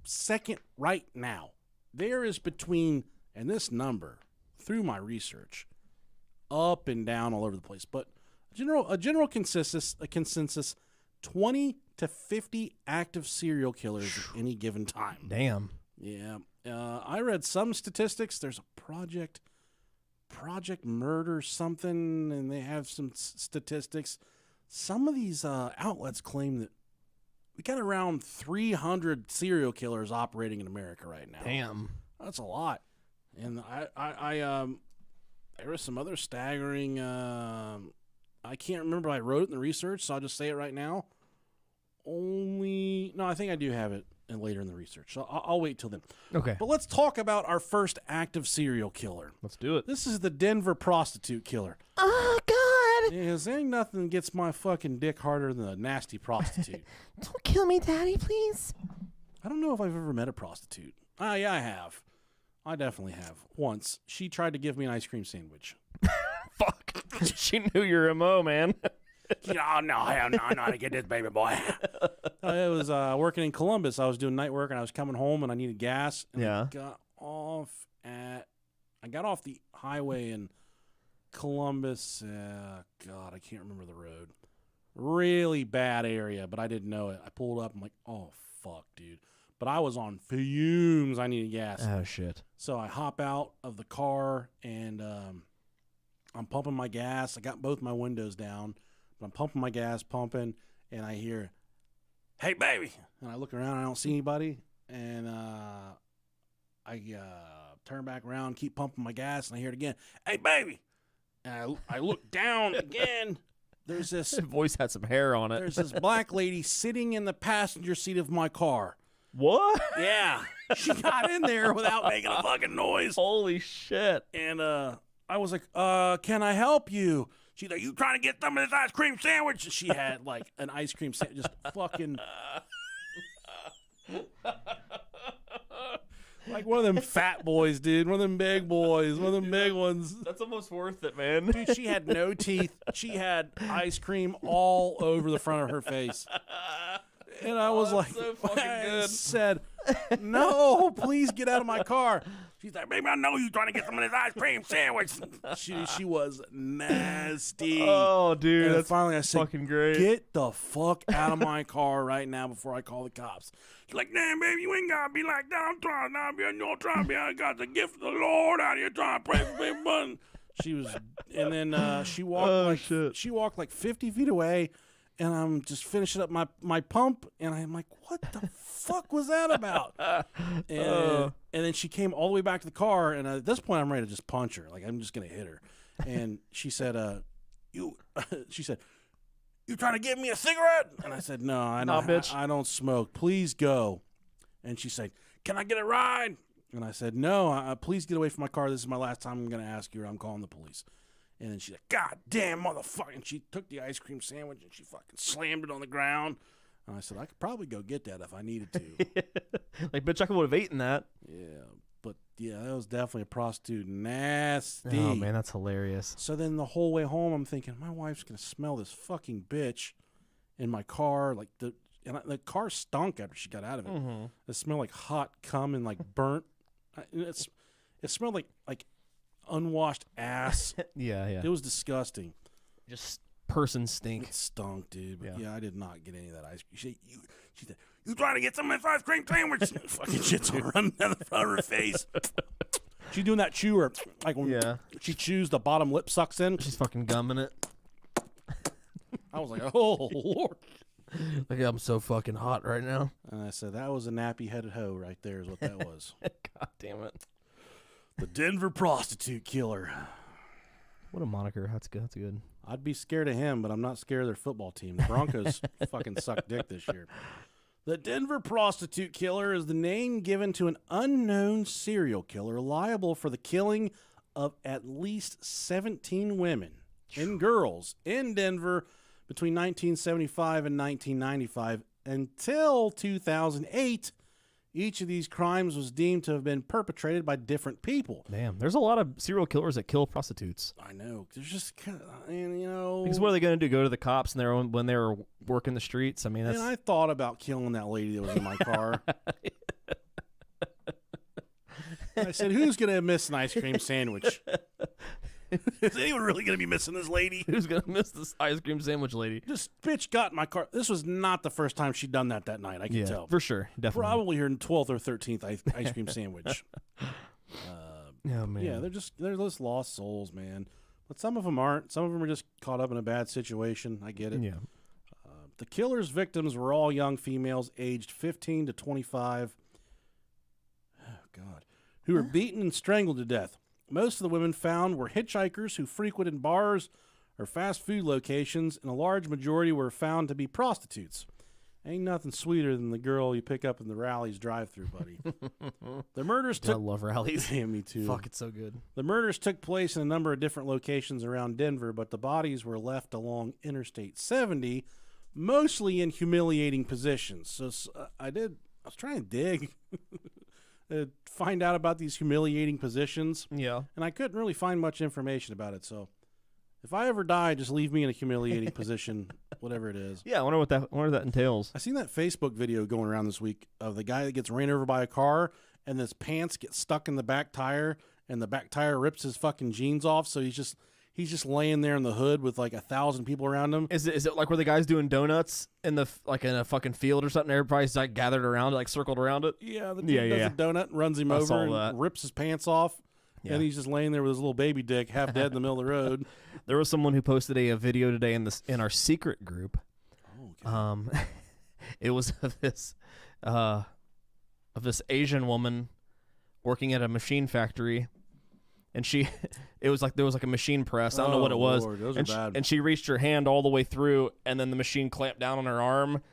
second right now, there is between, and this number, through my research, up and down all over the place, but a general consensus, 20 to 50 active serial killers at any given time. Damn. Yeah. I read some statistics. There's a Project Murder something, and they have some statistics. Some of these outlets claim that we got around 300 serial killers operating in America right now. Damn. That's a lot. And I there was some other staggering, I can't remember, I wrote it in the research, so I'll just say it right now. I think I do have it later in the research, so I'll wait till then. Okay. But let's talk about our first active serial killer. Let's do it. This is the Denver prostitute killer. Oh, God. Is ain't nothing gets my fucking dick harder than a nasty prostitute. Don't kill me, Daddy, please. I don't know if I've ever met a prostitute. Yeah, I have. I definitely have. Once, she tried to give me an ice cream sandwich. Fuck. She knew your MO, man. Oh, no, hell no, I know how to get this baby boy. It was working in Columbus. I was doing night work, and I was coming home, and I needed gas. And Yeah. I got off the highway in Columbus. God, I can't remember the road. Really bad area, but I didn't know it. I pulled up. I'm like, oh, fuck, dude. But I was on fumes. I needed gas. Oh, shit. So I hop out of the car, and I'm pumping my gas. I got both my windows down, but I'm pumping my gas, and I hear, hey, baby. And I look around. I don't see anybody. And I turn back around, keep pumping my gas, and I hear it again. Hey, baby. And I look down again. There's this His voice had some hair on it. there's this black lady sitting in the passenger seat of my car. What? Yeah. She got in there without making a fucking noise. Holy shit. And I was like, can I help you? She's like, you trying to get some of this ice cream sandwich? She had like an ice cream sandwich, just fucking like one of them fat boys, dude. One of them big boys. One of them big ones. That's almost worth it, man. Dude, she had no teeth. She had ice cream all over the front of her face. And I was like, so fucking I good. said, no, please get out of my car. She's like, baby, I know you trying to get some of this ice cream sandwich. She was nasty. Oh, dude, And that's finally I said, fucking great. get the fuck out of my car right now before I call the cops. She's like, damn, baby, you ain't got to be like that. I'm trying not to be, you're trying to be, I got the gift of the Lord out here trying to pray for big button. She was, and then she walked she walked like 50 feet away. And I'm just finishing up my pump, and I'm like, what the fuck was that about? And then she came all the way back to the car, and at this point, I'm ready to just punch her. Like, I'm just going to hit her. And she said, she said, you trying to give me a cigarette? And I said, no, bitch. I don't smoke. Please go. And she said, can I get a ride? And I said, no, please get away from my car. This is my last time I'm going to ask you, or I'm calling the police. And then she's like, God damn, motherfucker. And she took the ice cream sandwich and she fucking slammed it on the ground. And I said, I could probably go get that if I needed to. Like, bitch, I would have eaten that. Yeah, but yeah, that was definitely a prostitute. Nasty. Oh, man, that's hilarious. So then the whole way home, I'm thinking, my wife's going to smell this fucking bitch in my car. Like, the car stunk after she got out of it. Mm-hmm. It smelled like hot cum and like burnt. It smelled like unwashed ass. Yeah. It was disgusting. Just person stink. It stunk, dude. But yeah, I did not get any of that ice cream. She said, you trying to get some of this ice cream sandwich? Fucking shit's running down the front of her face. She's doing that chewer. Like when she chews, the bottom lip sucks in. She's fucking gumming it. I was like, oh, Lord. Like, I'm so fucking hot right now. And I said, that was a nappy-headed hoe right there is what that was. God damn it. The Denver prostitute killer. What a moniker. That's good. That's good. I'd be scared of him, but I'm not scared of their football team. The Broncos fucking suck dick this year. The Denver prostitute killer is the name given to an unknown serial killer liable for the killing of at least 17 women and girls in Denver between 1975 and 1995 until 2008. Each of these crimes was deemed to have been perpetrated by different people. Damn, there's a lot of serial killers that kill prostitutes. I know. There's just kind of, you know. Because what are they going to do? Go to the cops when they were working the streets? I mean, that's. And I thought about killing that lady that was in my car. I said, who's going to miss an ice cream sandwich? Is anyone really going to be missing this lady? Who's going to miss this ice cream sandwich lady? This bitch got in my car. This was not the first time she'd done that night, I can tell. For sure. Definitely. Probably her 12th or 13th ice cream sandwich. Oh, man. Yeah, they're just lost souls, man. But some of them aren't. Some of them are just caught up in a bad situation. I get it. Yeah. The killer's victims were all young females aged 15 to 25. Oh, God. Who were beaten and strangled to death. Most of the women found were hitchhikers who frequented bars or fast food locations, and a large majority were found to be prostitutes. Ain't nothing sweeter than the girl you pick up in the Rally's drive-thru, buddy. The murders I took... love rallies. Yeah, me too. Fuck, it's so good. The murders took place in a number of different locations around Denver, but the bodies were left along Interstate 70, mostly in humiliating positions. So I was trying to dig, find out about these humiliating positions, Yeah. and I couldn't really find much information about it. So if I ever die, just leave me in a humiliating position, whatever it is. Yeah, I wonder what that entails. I seen that Facebook video going around this week of the guy that gets ran over by a car and his pants get stuck in the back tire and the back tire rips his fucking jeans off. So he's just laying there in the hood with like 1,000 people around him. Is it like where the guy's doing donuts in the in a fucking field or something? Everybody's like gathered around, like circled around it. Yeah, the dude does a donut and runs him I over saw and that. rips his pants off. Yeah. And he's just laying there with his little baby dick, half dead in the middle of the road. There was someone who posted a video today in our secret group. Oh, okay. It was of this Asian woman working at a machine factory, and there was like a machine press. I don't know what it was. Lord, those and are bad. and she reached her hand all the way through, and then the machine clamped down on her arm,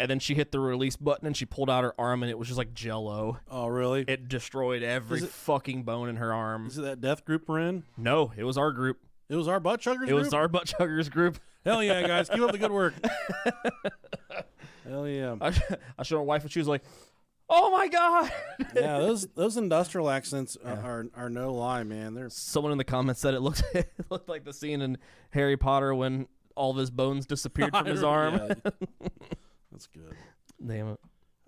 and then she hit the release button, and she pulled out her arm, and it was just like Jell-O. Oh, really? It destroyed every fucking bone in her arm. Is it that death group we're in? No, it was our group. It was our butt chuggers It group? was our butt chuggers group. Hell yeah, guys. Keep up the good work. Hell yeah. I showed my wife, and she was like, "Oh my god!" Yeah, those industrial accents are no lie, man. They're Someone in the comments said it looked like the scene in Harry Potter when all of his bones disappeared from his arm. Yeah. That's good. Damn it.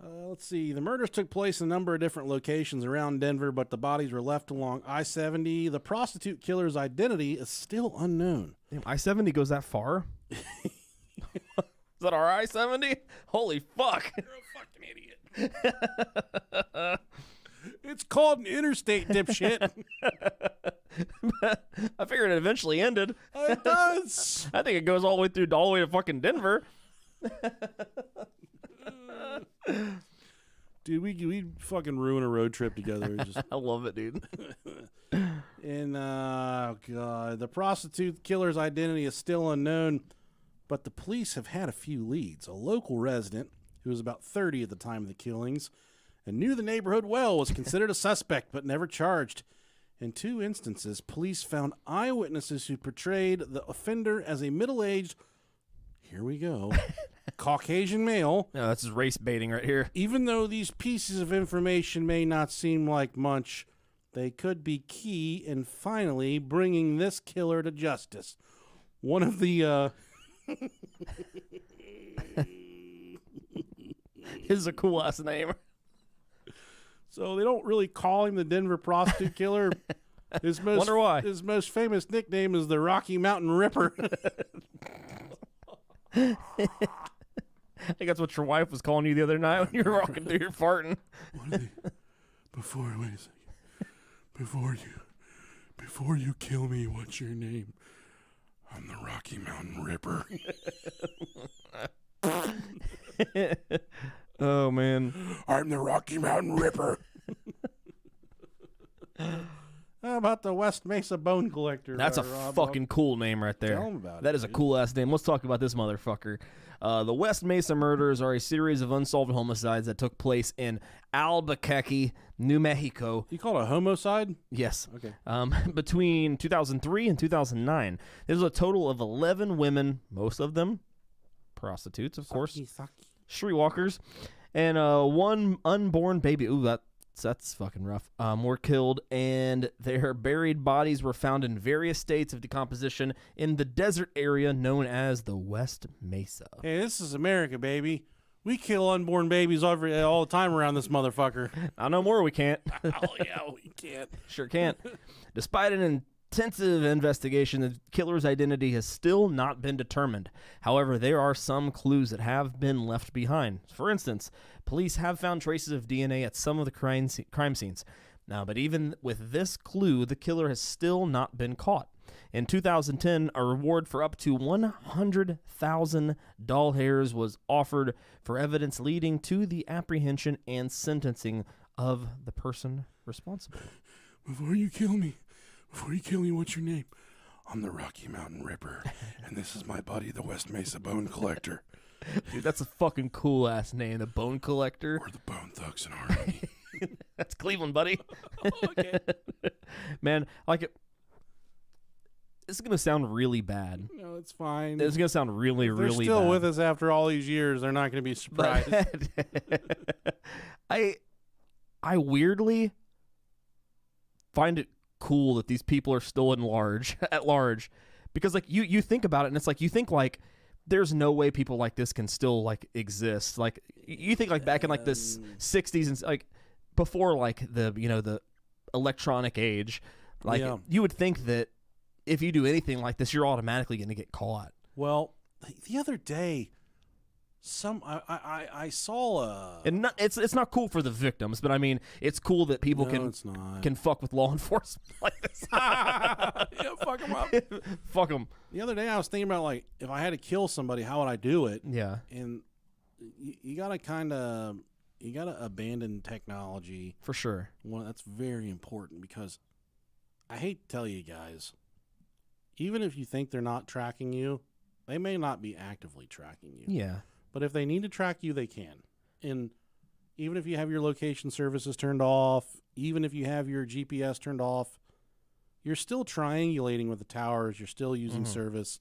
Let's see. The murders took place in a number of different locations around Denver, but the bodies were left along I-70. The prostitute killer's identity is still unknown. Damn, I-70 goes that far? Is that our I-70? Holy fuck. You're a fucking idiot. It's called an interstate, dipshit. I figured it eventually ended. It does. I think it goes all the way to fucking Denver. Dude, we fucking ruin a road trip together. I love it, dude. And God, the prostitute killer's identity is still unknown, but the police have had a few leads. A local resident who was about 30 at the time of the killings and knew the neighborhood well was considered a suspect but never charged. In 2 instances, police found eyewitnesses who portrayed the offender as a middle-aged, here we go, Caucasian male. No, that's just race baiting right here. Even though these pieces of information may not seem like much, they could be key in finally bringing this killer to justice. One of the, This is a cool ass name. So they don't really call him the Denver prostitute killer. Wonder why. His most famous nickname is the Rocky Mountain Ripper. I think that's what your wife was calling you the other night when you were walking through your farting. Wait a second. Before you kill me, what's your name? I'm the Rocky Mountain Ripper. Oh, man. I'm the Rocky Mountain Ripper. How about the West Mesa Bone Collector? That's a Rob? fucking cool name right there. Tell 'em about That it, is a dude. cool ass name. Let's talk about this motherfucker. The West Mesa murders are a series of unsolved homicides that took place in Albuquerque, New Mexico. You call it a homicide? Yes. Okay. Between 2003 and 2009. There's a total of 11 women, most of them prostitutes, of course, streetwalkers, and one unborn baby. Ooh, that's fucking rough. Were killed, and their buried bodies were found in various states of decomposition in the desert area known as the West Mesa. Hey, this is America, baby. We kill unborn babies all the time around this motherfucker. No more we can't. Oh, yeah, we can't. Sure can't. Despite an intensive investigation, the killer's identity has still not been determined. However, there are some clues that have been left behind. For instance, police have found traces of DNA at some of the crime scenes. Now, but even with this clue, the killer has still not been caught. In 2010, a reward for up to 100,000 doll hairs was offered for evidence leading to the apprehension and sentencing of the person responsible. Before you kill me, what's your name? I'm the Rocky Mountain Ripper, and this is my buddy, the West Mesa Bone Collector. Dude, that's a fucking cool ass name, the Bone Collector. We're the Bone Thugs in Harmony. That's Cleveland, buddy. Okay. Man, like it. This is gonna sound really bad. No, it's fine. It's gonna sound really, If they're really still bad. with us after all these years. They're not going to be surprised. But I weirdly find it cool that these people are still at large, because like you think about it, and it's like you think like there's no way people like this can still like exist. Like you think like back in like the 60s and like before like the electronic age, like you would think that if you do anything like this, you're automatically going to get caught. Well, the other day, I saw and it's not cool for the victims, but I mean it's cool that people can fuck with law enforcement like this. Yeah, fuck them up. Fuck them. The other day I was thinking about like if I had to kill somebody, how would I do it? Yeah, and you gotta abandon technology for sure. Well, that's very important because I hate to tell you guys, even if you think they're not tracking you, they may not be actively tracking you. Yeah. But if they need to track you, they can. And even if you have your location services turned off, even if you have your GPS turned off, you're still triangulating with the towers. You're still using service.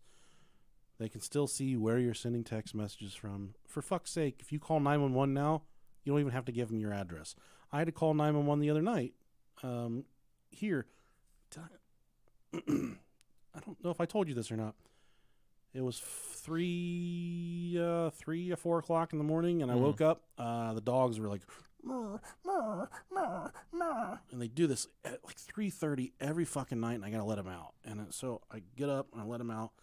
They can still see where you're sending text messages from. For fuck's sake, if you call 911 now, you don't even have to give them your address. I had to call 911 the other night. Here. I don't know if I told you this or not. It was 3 or 4 o'clock in the morning, and I woke up. The dogs were like, "Meh, meh, meh, meh," and they do this at like 3:30 every fucking night, and I gotta let them out. And so I get up and I let them out,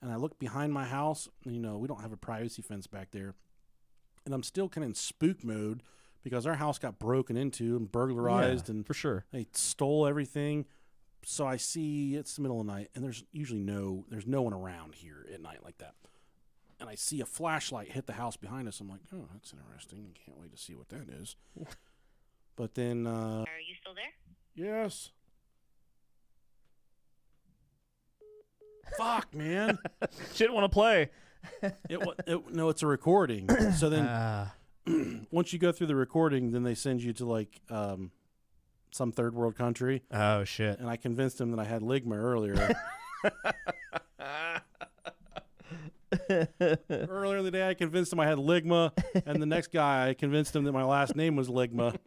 and I look behind my house. And, we don't have a privacy fence back there, and I'm still kind of in spook mode because our house got broken into and burglarized, and for sure they stole everything. So I see it's the middle of the night, and there's no one around here at night like that. And I see a flashlight hit the house behind us. I'm like, oh, that's interesting. I can't wait to see what that is. But then, are you still there? Yes. Fuck, man. She didn't want to play. No, it's a recording. So then, once you go through the recording, then they send you to like some third world country. Oh shit! And I convinced him that I had ligma earlier. Earlier in the day, I convinced him I had ligma, and the next guy, I convinced him that my last name was Ligma.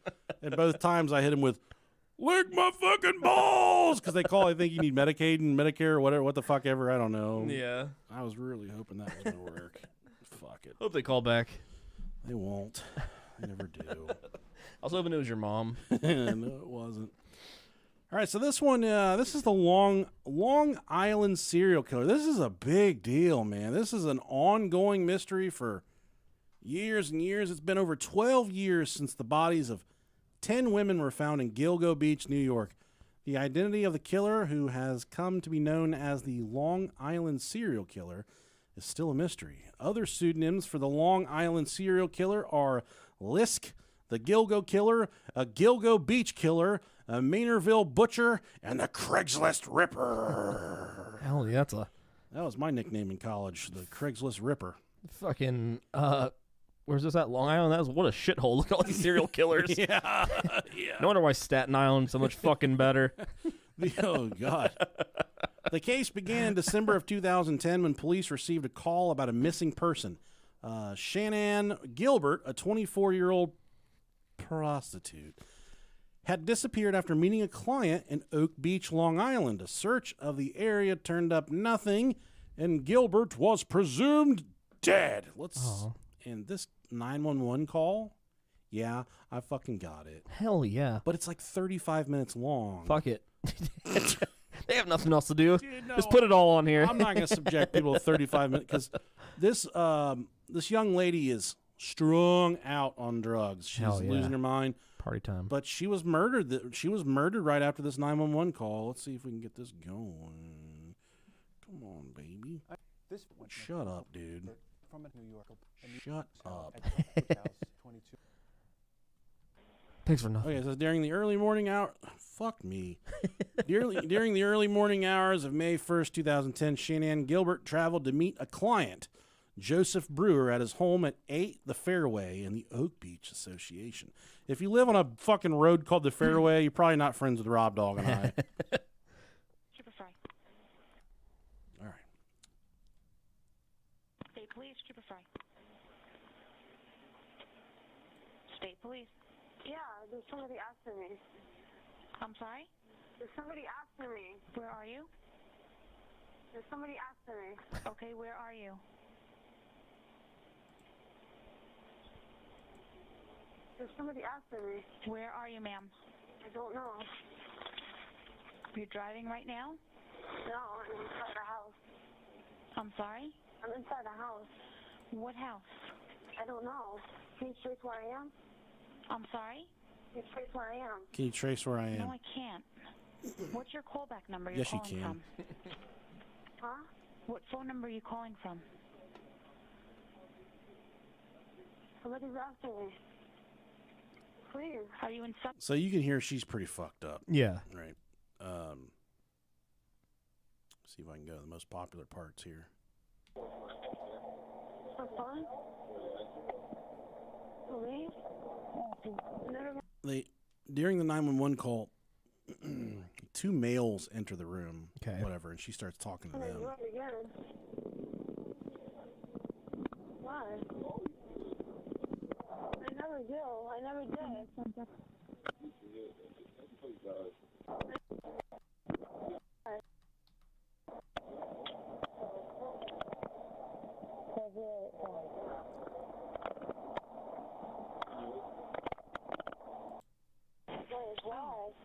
And both times, I hit him with "Ligma fucking balls" because I think you need Medicaid and Medicare or whatever, what the fuck ever. I don't know. Yeah. I was really hoping that was gonna work. Fuck it. Hope they call back. They won't. They never do. I was hoping it was your mom. No, it wasn't. All right, so this one, this is the Long Island serial killer. This is a big deal, man. This is an ongoing mystery for years and years. It's been over 12 years since the bodies of 10 women were found in Gilgo Beach, New York. The identity of the killer, who has come to be known as the Long Island serial killer, is still a mystery. Other pseudonyms for the Long Island serial killer are Lisk, the Gilgo Killer, a Gilgo Beach Killer, a Maynardville Butcher, and the Craigslist Ripper. Hell yeah, That was my nickname in college, the Craigslist Ripper. Fucking, where's this at? Long Island? What a shithole. Look at all these serial killers. Yeah. No wonder why Staten Island's so much fucking better. Oh, God. The case began in December of 2010 when police received a call about a missing person. Shanann Gilbert, a 24-year-old prostitute, had disappeared after meeting a client in Oak Beach, Long Island. A search of the area turned up nothing, and Gilbert was presumed dead. And this 911 call, yeah, I fucking got it. Hell yeah. But it's like 35 minutes long. Fuck it. They have nothing else to do. Dude, no, just put it all on here. I'm not going to subject people to 35 minutes because this young lady is strung out on drugs. She's losing her mind. Party time. But she was murdered. She was murdered right after this 911 call. Let's see if we can get this going. Come on, baby. Shut up, dude. From New York. Shut up. Thanks for nothing. Okay, so during the early morning hour, fuck me. During the early morning hours of May 1st, 2010, Shanann Gilbert traveled to meet a client, Joseph Brewer at his home at 8 The Fairway in the Oak Beach Association. If you live on a fucking road called the Fairway, you're probably not friends with Rob Dog and I. Super Fry. All right. State Police, Super Fry. State Police. Yeah, there's somebody after me. I'm sorry? There's somebody after me. Where are you? There's somebody after me. Okay, where are you? There's somebody after me. Where are you, ma'am? I don't know. You're driving right now? No, I'm inside the house. I'm sorry? I'm inside the house. What house? I don't know. Can you trace where I am? I'm sorry? Can you trace where I am? Can you trace where I am? No, I can't. What's your callback number you're Yes, you calling can. from? Huh? What phone number are you calling from? Somebody's after me. Please. Are you in some... So you can hear she's pretty fucked up. Yeah. Right. See if I can go to the most popular parts here. For fun? For me? During the 911 call, two males enter the room, Okay. whatever, and she starts talking to them. Do it again. Why? I never do. I never did.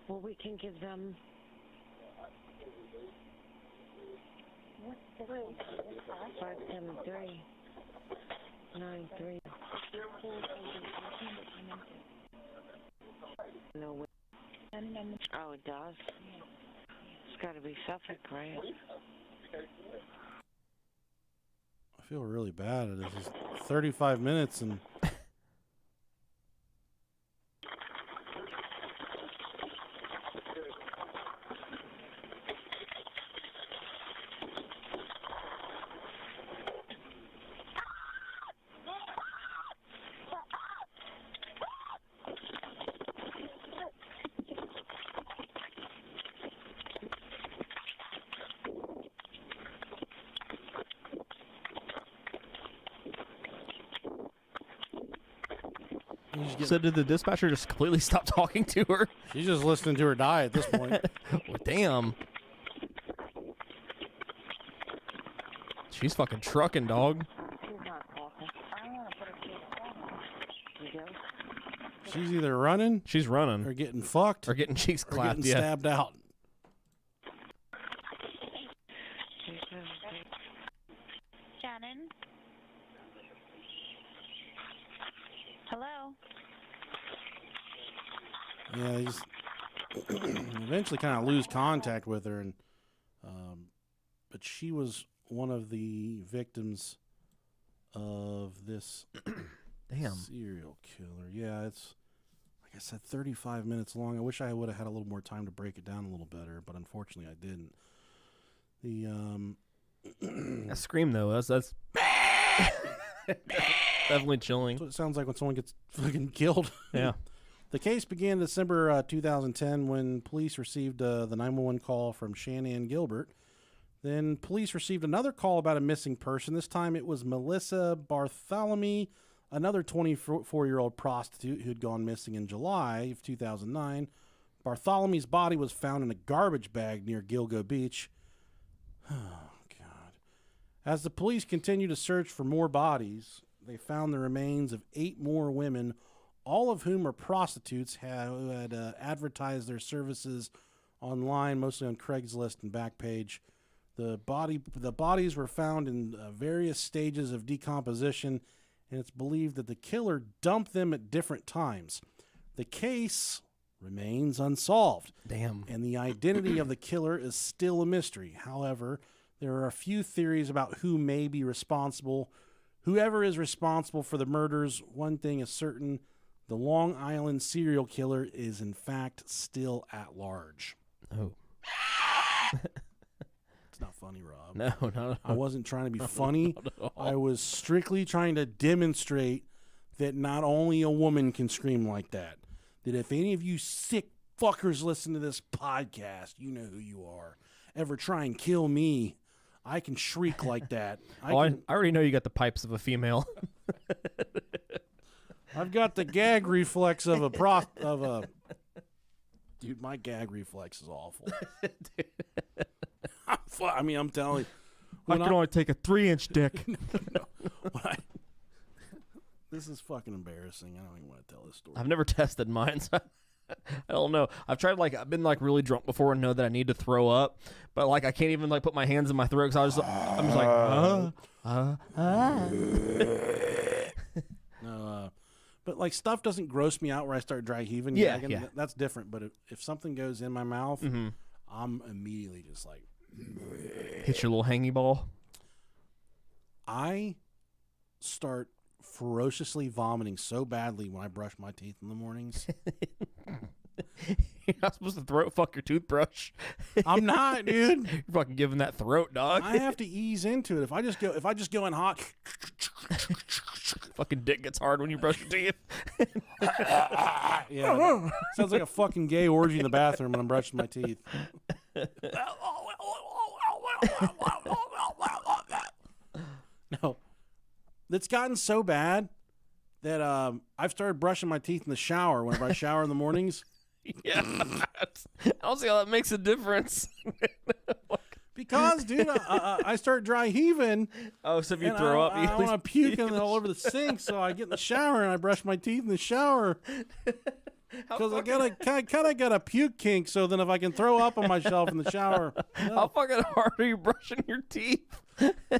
Well, we can give them. What's 573 93. No way. Oh, it does. It's got to be Suffolk, right? I feel really bad. It is 35 minutes and So did the dispatcher just completely stop talking to her? she's just listening to her die at this point. Well, damn. She's fucking trucking, dog. She's not talking. I want to put a case on. You go. She's either running She's running. or getting fucked Or getting cheeks or clapped, getting yeah. stabbed out. Shannon? Hello? Yeah, he's eventually kind of lose contact with her, and but she was one of the victims of this Damn. serial killer. Yeah, it's like I said, 35 minutes long. I wish I would have had a little more time to break it down a little better, but unfortunately, I didn't. The That scream though, that's definitely chilling. That's what it sounds like when someone gets fucking killed. Yeah. The case began December 2010 when police received the 911 call from Shanann Gilbert. Then police received another call about a missing person. This time it was Melissa Bartholomew, another 24-year-old prostitute who had gone missing in July of 2009. Bartholomew's body was found in a garbage bag near Gilgo Beach. Oh, God. As the police continued to search for more bodies, they found the remains of 8 more women, all of whom are prostitutes who had advertised their services online, mostly on Craigslist and Backpage. The bodies were found in various stages of decomposition, and it's believed that the killer dumped them at different times. The case remains unsolved. Damn. And the identity of the killer is still a mystery. However, there are a few theories about who may be responsible. Whoever is responsible for the murders, one thing is certain: the Long Island serial killer is in fact still at large. Oh. It's not funny, Rob. No, no. I wasn't trying to be funny. I was strictly trying to demonstrate that not only a woman can scream like that, that if any of you sick fuckers listen to this podcast, you know who you are. Ever try and kill me, I can shriek like that. I already know you got the pipes of a female. I've got the gag reflex of a dude. My gag reflex is awful. I mean, I'm telling you, I can only take a 3-inch dick. This is fucking embarrassing. I don't even want to tell this story. I've never tested mine, so I don't know. I've tried I've been really drunk before and know that I need to throw up, but I can't even put my hands in my throat because I'm just No, but stuff doesn't gross me out where I start dry heaving. Yeah, gagging. yeah. That's different. But if something goes in my mouth, Mm-hmm. I'm immediately just like, hit your little hangy ball. I start ferociously vomiting so badly when I brush my teeth in the mornings. You're not supposed to throat fuck your toothbrush. I'm not, dude. You're fucking giving that throat, dog. I have to ease into it. If I just go in hot, Fucking dick gets hard when you brush your teeth. yeah, sounds like a fucking gay orgy in the bathroom when I'm brushing my teeth. No, it's gotten so bad that I've started brushing my teeth in the shower whenever I shower in the mornings. Yeah. I don't see how that makes a difference. Because, dude, I start dry heaving. Oh, so if you and throw up, you I want to puke all over the sink, so I get in the shower and I brush my teeth in the shower. Because I kind of got a puke kink, so then if I can throw up on myself in the shower. How fucking hard are you brushing your teeth?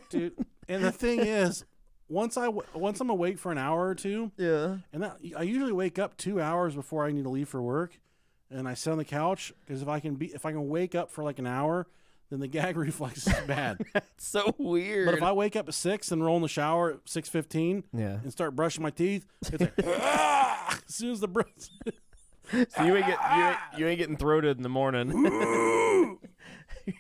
Dude, and the thing is, once I'm awake for an hour or two, Yeah. and I usually wake up 2 hours before I need to leave for work, and I sit on the couch, because if I can wake up for an hour, then the gag reflex is bad. That's so weird. But if I wake up at 6 and roll in the shower at 6:15 Yeah. and start brushing my teeth, it's like as soon as the brush. So you ain't getting throated in the morning.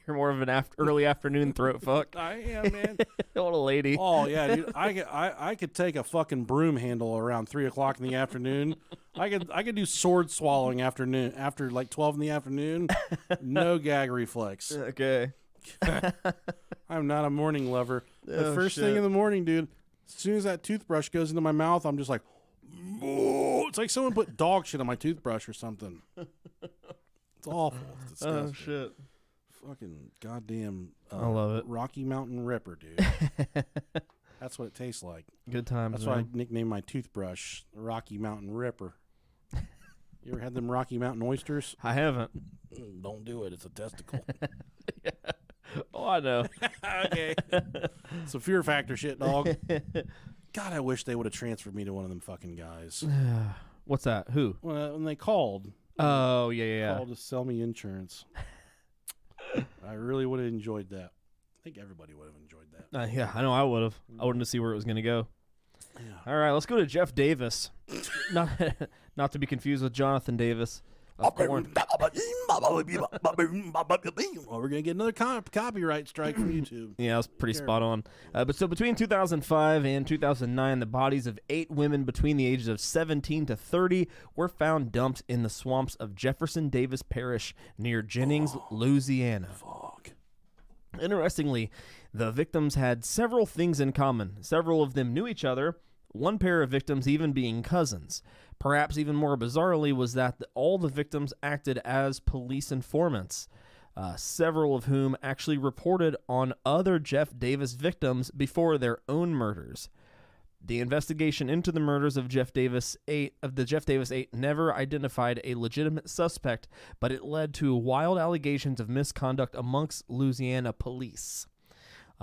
You're more of an early afternoon throat fuck. I am, man. What a lady. Oh yeah, dude. I could take a fucking broom handle around 3 o'clock in the afternoon. I could do sword swallowing after 12 in the afternoon. No gag reflex. Okay. I'm not a morning lover. The Oh, first shit. thing in the morning, dude. As soon as that toothbrush goes into my mouth, I'm just like, "Oh." It's like someone put dog shit on my toothbrush or something. It's awful. It's disgusting. Oh shit. Fucking goddamn. I love it. Rocky Mountain Ripper, dude. That's what it tastes like. Good times. That's why I nicknamed my toothbrush the Rocky Mountain Ripper. You ever had them Rocky Mountain oysters? I haven't. Don't do it. It's a testicle. Yeah. Oh, I know. Okay. Some fear factor shit, dog. God, I wish they would have transferred me to one of them fucking guys. What's that? Who? When they called. Oh, yeah. Called to sell me insurance. I really would have enjoyed that. I think everybody would have enjoyed that. Yeah, I know I would have. I wanted to see where it was going to go. Yeah. All right, let's go to Jeff Davis. not to be confused with Jonathan Davis of Korn. Well, we're going to get another copyright strike from YouTube. Yeah, that's pretty spot on. But so between 2005 and 2009, the bodies of 8 women between the ages of 17 to 30 were found dumped in the swamps of Jefferson Davis Parish near Jennings, Louisiana. Fuck. Interestingly, the victims had several things in common. Several of them knew each other, one pair of victims even being cousins. Perhaps even more bizarrely was that all the victims acted as police informants, several of whom actually reported on other Jeff Davis victims before their own murders. The investigation into the murders of the Jeff Davis 8 never identified a legitimate suspect, but it led to wild allegations of misconduct amongst Louisiana police.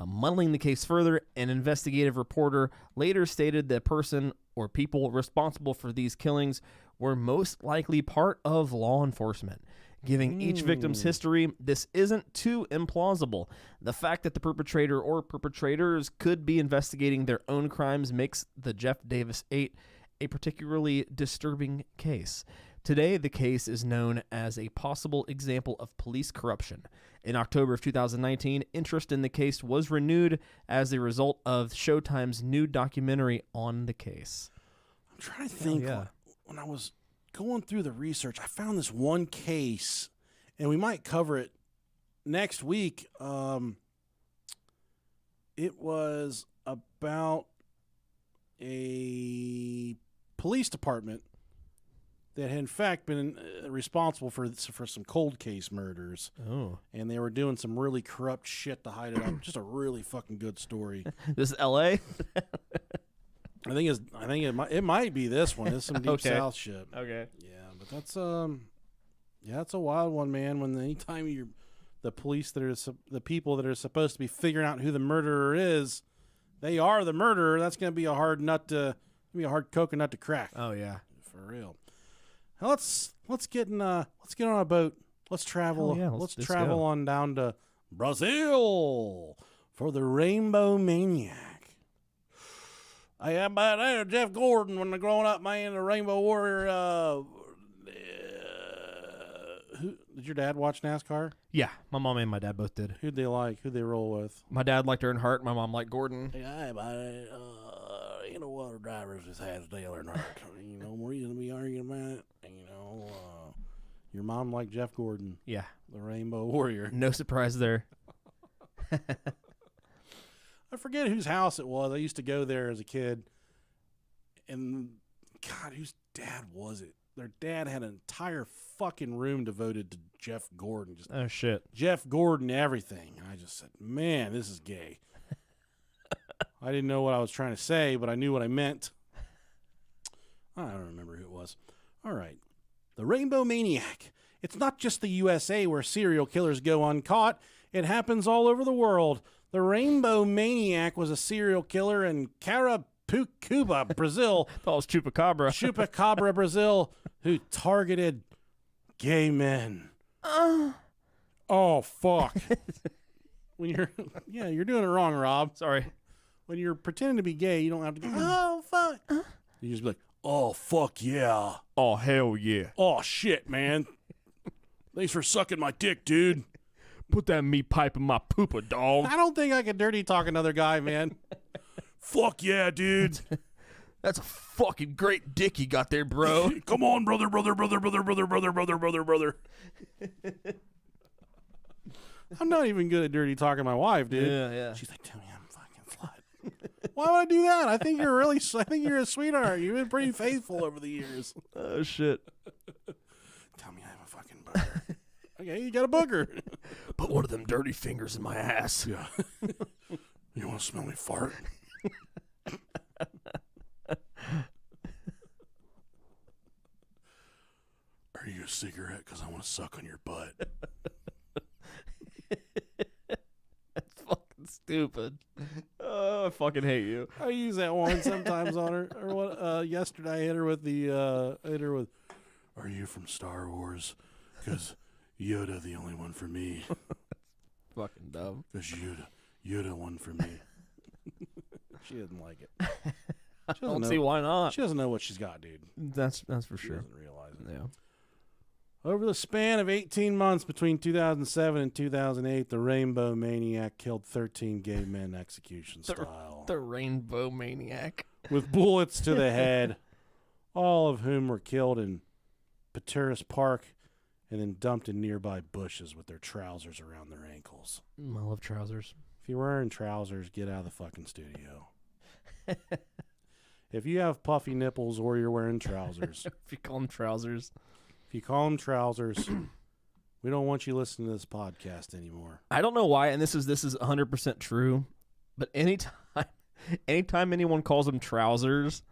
Muddling the case further, an investigative reporter later stated the person or people responsible for these killings were most likely part of law enforcement. Giving each victim's history, this isn't too implausible. The fact that the perpetrator or perpetrators could be investigating their own crimes makes the Jeff Davis 8 a particularly disturbing case. Today, the case is known as a possible example of police corruption. In October of 2019, interest in the case was renewed as a result of Showtime's new documentary on the case. I'm trying to think. yeah. When I was going through the research, I found this one case, and we might cover it next week. It was about a police department that had in fact been responsible for some cold case murders. Oh. And they were doing some really corrupt shit to hide it up. Just a really fucking good story. This is L.A.? I think it might be this one. It's some deep Okay. south shit. Okay. Yeah, but that's that's a wild one, man. When anytime the police that are the people that are supposed to be figuring out who the murderer is, they are the murderer. That's gonna be a hard coconut to crack. Oh yeah. For real. Now let's get on a boat. Let's travel. Oh, yeah, let's let's travel go. on down to Brazil for the Rainbow Maniac. Hey, about Jeff Gordon when they're growing up, man, the Rainbow Warrior. Did your dad watch NASCAR? Yeah, my mom and my dad both did. Who'd they like? Who'd they roll with? My dad liked Earnhardt. My mom liked Gordon. Hey, buddy, what drivers just has Dale Earnhardt? No reason to be arguing about it. Your mom liked Jeff Gordon, Yeah. the Rainbow Warrior. No surprise there. I forget whose house it was. I used to go there as a kid. And, God, whose dad was it? Their dad had an entire fucking room devoted to Jeff Gordon. Just Oh shit. Jeff Gordon everything. And I just said, man, this is gay. I didn't know what I was trying to say, but I knew what I meant. I don't remember who it was. All right. The Rainbow Maniac. It's not just the USA where serial killers go uncaught. It happens all over the world. The Rainbow Maniac was a serial killer in Carapicuba, Brazil. That was Chupacabra. Chupacabra, Brazil, who targeted gay men. Oh, fuck. You're doing it wrong, Rob. Sorry. When you're pretending to be gay, you don't have to go, oh, fuck. You just be like, oh, fuck yeah. Oh hell yeah. Oh, shit, man. Thanks for sucking my dick, dude. Put that meat pipe in my pooper, dog. I don't think I could dirty talk another guy, man. Fuck yeah, dude. That's a fucking great dick you got there, bro. Come on, brother. I'm not even good at dirty talking my wife, dude. Yeah. She's like, tell me I'm fucking slut. Why would I do that? I think you're a sweetheart. You've been pretty faithful over the years. Oh shit. Tell me I have a fucking booger. Okay, you got a booger. Put one of them dirty fingers in my ass. Yeah. You want to smell me fart? Are you a cigarette? Because I want to suck on your butt. That's fucking stupid. Oh, I fucking hate you. I use that one sometimes on her. Or what? Yesterday I hit her with, "Are you from Star Wars? Because Yoda the only one for me. Fucking dumb. Because Yoda one for me." She doesn't like it. I don't see why not. She doesn't know what she's got, dude. That's for She sure. doesn't realize it. Yeah. Over the span of 18 months between 2007 and 2008, the Rainbow Maniac killed 13 gay men execution style. The Rainbow Maniac. With bullets to the head, all of whom were killed in Paturas Park and then dumped in nearby bushes with their trousers around their ankles. I love trousers. If you're wearing trousers, get out of the fucking studio. If you have puffy nipples or you're wearing trousers, If you call them trousers. if you call them trousers, we don't want you listening to this podcast anymore. I don't know why, and this is 100% true, but anytime anyone calls them trousers,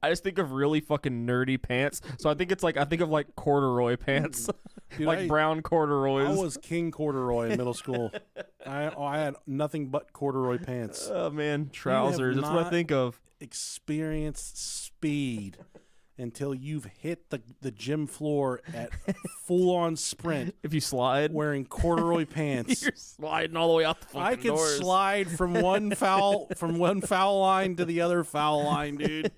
I just think of really fucking nerdy pants. So I think of corduroy pants, Dude, brown corduroys. I was King Corduroy in middle school. I had nothing but corduroy pants. Oh man, trousers. That's what I not think of. Experienced speed until you've hit the gym floor at full-on sprint If you slide, wearing corduroy pants. you're sliding all the way out the fucking I could doors. slide from one foul line to the other foul line, dude.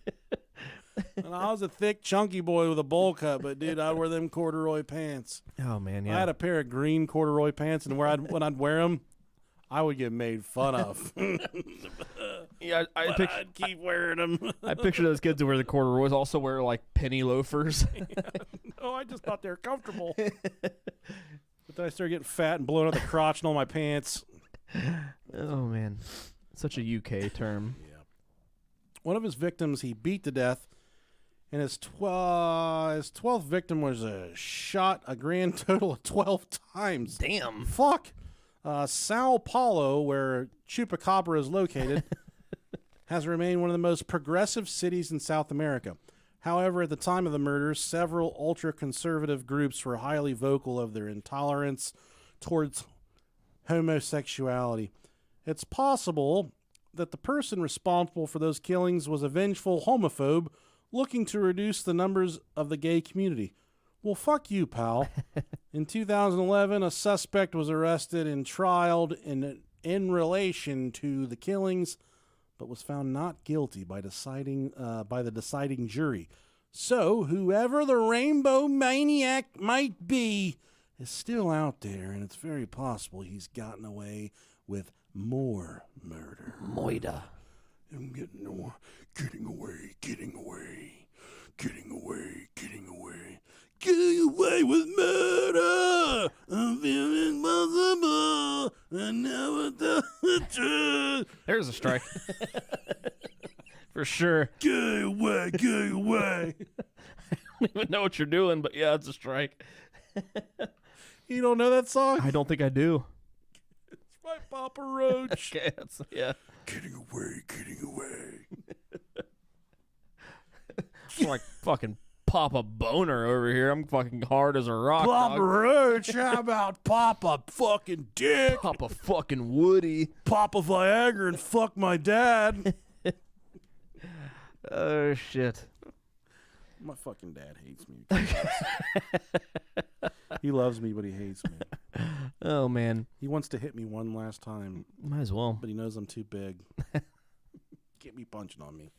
And I was a thick, chunky boy with a bowl cut, but dude, I'd wear them corduroy pants. Oh man, I yeah. had a pair of green corduroy pants, and when I'd wear them, I would get made fun of. Yeah, I'd keep wearing them. I picture those kids who wear the corduroys also wear like penny loafers. No, I just thought they were comfortable. But then I started getting fat and blowing out the crotch in all my pants. Oh man, such a UK term. Yeah. One of his victims he beat to death, and his 12th victim was shot a grand total of 12 times. Damn. Fuck. Sao Paulo, where Chupacabra is located, has remained one of the most progressive cities in South America. However, at the time of the murders, several ultra-conservative groups were highly vocal of their intolerance towards homosexuality. It's possible that the person responsible for those killings was a vengeful homophobe looking to reduce the numbers of the gay community. Well, fuck you, pal. In 2011, a suspect was arrested and trialed in relation to the killings, but was found not guilty by the deciding jury. So, whoever the Rainbow Maniac might be is still out there, and it's very possible he's gotten away with more murder. Moida. I'm getting away. Getting away with murder. I'm feeling possible. I never tell the truth. There's a strike. For sure. Get away. I don't even know what you're doing, but yeah, it's a strike. You don't know that song? I don't think I do. It's by Papa Roach. Okay, yeah. Getting away. I'm like fucking Papa Boner over here. I'm fucking hard as a rock. Papa dog. Roach, how about Papa fucking Dick? Papa fucking Woody. Papa Viagra and fuck my dad. Oh shit. My fucking dad hates me. He loves me, but he hates me. Oh man. He wants to hit me one last time, Might as well. but he knows I'm too big. Can't be punching on me.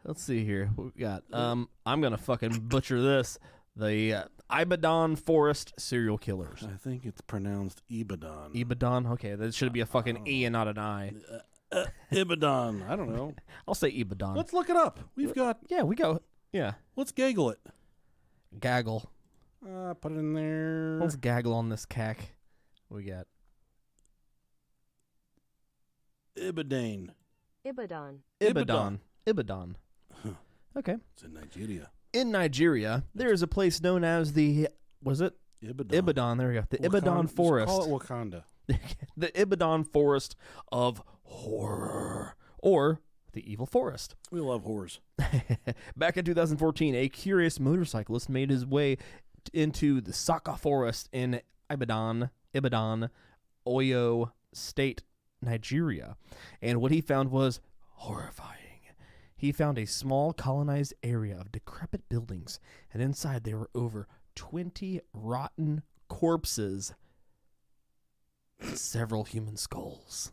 Let's see here. What we got? I'm gonna fucking butcher this. The Ibadan Forest serial killers. I think it's pronounced Ibadan. Ibadan? Okay, that should be a fucking E and not an I. Ibadan. I don't know. I'll say Ibadan. Let's look it up. We've got. Yeah, we go. Yeah. Let's gaggle it. Gaggle. Put it in there. Let's gaggle on this cack. What we got? Ibadan. Ibadan. Ibadan. Ibadan. Okay. It's in Nigeria. In Nigeria, there is a place known as the Ibadan. Ibadan. There we go. The Ibadan Just Forest. call it Wakanda. The Ibadan Forest of Horror, or the Evil Forest. We love whores. Back in 2014, a curious motorcyclist made his way into the Saka Forest in Ibadan, Oyo State, Nigeria. And what he found was horrifying. He found a small colonized area of decrepit buildings, and inside there were over 20 rotten corpses and several human skulls.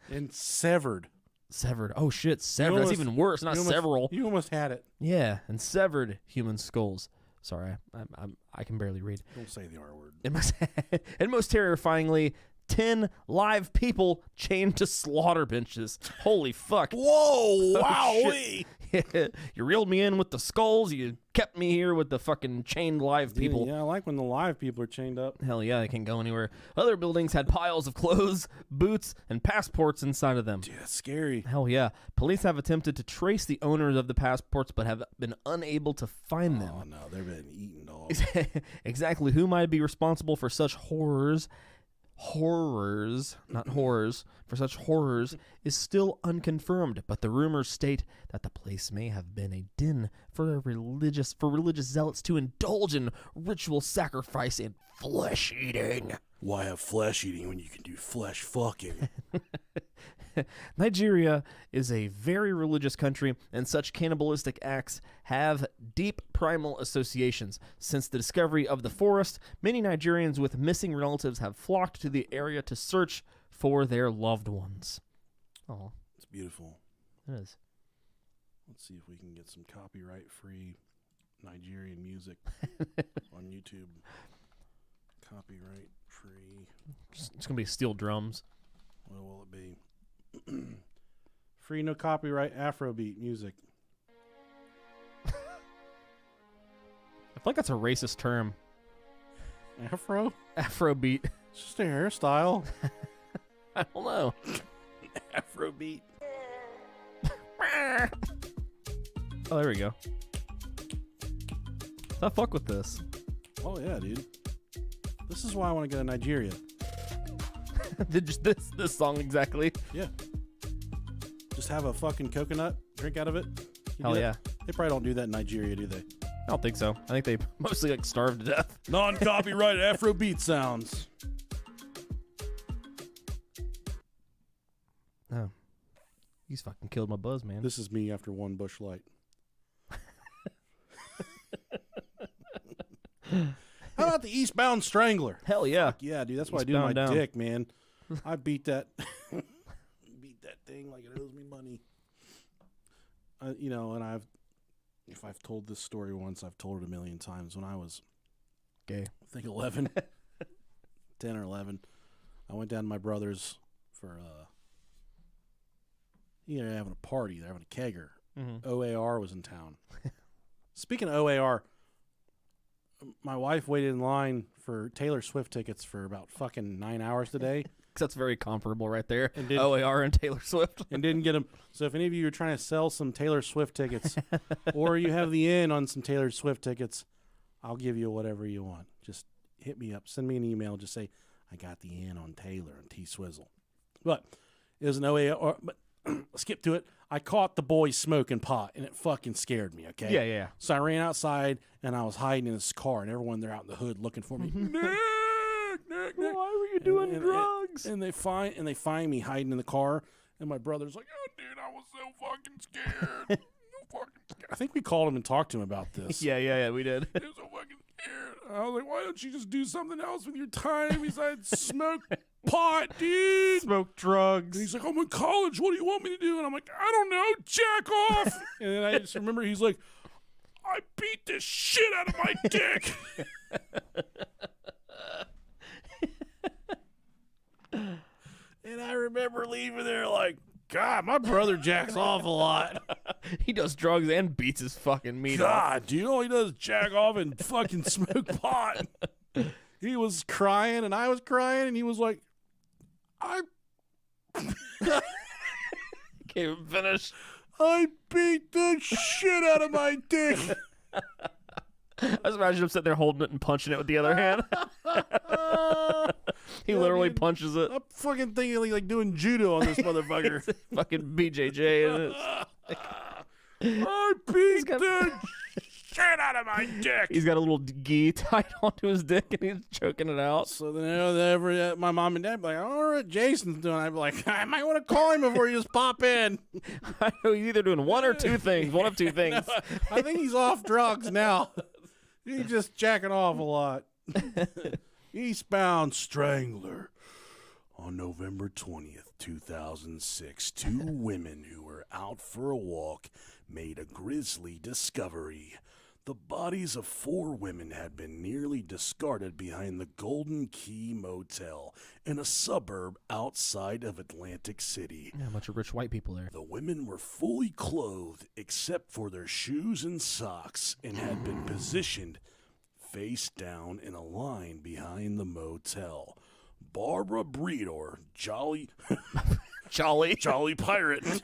And severed. Severed. Oh shit, severed. That's even worse, not several. You almost had it. Yeah, and severed human skulls. Sorry, I can barely read. Don't say the R word. And most terrifyingly, 10 live people chained to slaughter benches. Holy fuck. Whoa, Oh, wowee. You reeled me in with the skulls. You kept me here with the fucking chained live people. Yeah, I like when the live people are chained up. Hell yeah, they can't go anywhere. Other buildings had piles of clothes, boots, and passports inside of them. Dude, that's scary. Hell yeah. Police have attempted to trace the owners of the passports, but have been unable to find them. Oh, no, they've been eaten dogs. Exactly who might be responsible for such horrors, not horrors, for such horrors is still unconfirmed, but the rumors state that the place may have been a den for religious zealots to indulge in ritual sacrifice and flesh eating. Why have flesh eating when you can do flesh fucking? Nigeria is a very religious country, and such cannibalistic acts have deep primal associations. Since the discovery of the forest, many Nigerians with missing relatives have flocked to the area to search for their loved ones. Oh, It's beautiful. it is. Let's see if we can get some copyright-free Nigerian music on YouTube. Copyright-free. It's gonna be steel drums. What will it be? Free, no copyright Afrobeat music. I feel like that's a racist term. Afro? Afrobeat. It's just a hairstyle. I don't know. Afrobeat. Oh, there we go. I fuck with this. Oh yeah, dude. This is why I want to go to Nigeria. this song exactly. Yeah. Just have a fucking coconut, drink out of it. You Hell do yeah. that? They probably don't do that in Nigeria, do they? I don't think so. I think they mostly like starve to death. Non-copyright Afrobeat sounds. Oh. He's fucking killed my buzz, man. This is me after one Bush Light. How about the Eastbound Strangler? Hell yeah. Fuck yeah, dude. That's what I do to my Eastbound down. dick, man. I beat that thing like it owes me money. You know, and if I've told this story once, I've told it a million times. When I was Gay. I think 11, 10 or 11, I went down to my brother's for they're having a party. They're having a kegger. Mm-hmm. OAR was in town. Speaking of OAR, my wife waited in line for Taylor Swift tickets for about fucking 9 hours today. Because that's very comparable right there. And did- OAR and Taylor Swift. And didn't get them. So if any of you are trying to sell some Taylor Swift tickets or you have the in on some Taylor Swift tickets, I'll give you whatever you want. Just hit me up. Send me an email. Just say, I got the in on Taylor and T-Swizzle. But it was an OAR. But skip to it. I caught the boys smoking pot, and it fucking scared me, okay? Yeah. So I ran outside, and I was hiding in this car, and everyone there out in the hood looking for me. Nick. Why were you doing drugs? And they find me hiding in the car, and my brother's like, "Oh, dude, I was so fucking scared." I think we called him and talked to him about this. Yeah, we did. He was so fucking scared. I was like, "Why don't you just do something else with your time besides smoke pot, dude?" Smoke drugs. And he's like, "I'm in college. What do you want me to do?" And I'm like, "I don't know. Jack off." And then I just remember he's like, "I beat the shit out of my dick." And I remember leaving there like, God, my brother jacks off a lot. He does drugs and beats his fucking meat off. God, dude, all he does is jack off and fucking smoke pot. He was crying and I was crying and he was like, Can't even finish. I beat the shit out of my dick. I just imagine him sitting there holding it and punching it with the other hand. He literally dude. punches it. I'm fucking thinking like doing judo on this motherfucker. Fucking BJJ. I beat the shit out of my dick. He's got a little gi tied onto his dick and he's choking it out. So then my mom and dad be like, I don't know what Jason's doing. I'd be like, I might want to call him before you just pop in. I know he's either doing one or two things. One of two things. I think he's off drugs now. He's just jacking off a lot. Eastbound Strangler. On November 20th, 2006, two women who were out for a walk made a grisly discovery. The bodies of 4 women had been nearly discarded behind the Golden Key Motel in a suburb outside of Atlantic City. Yeah, a bunch of rich white people there. The women were fully clothed except for their shoes and socks and had been positioned face down in a line behind the motel. Barbara Breedor, Jolly Pirate,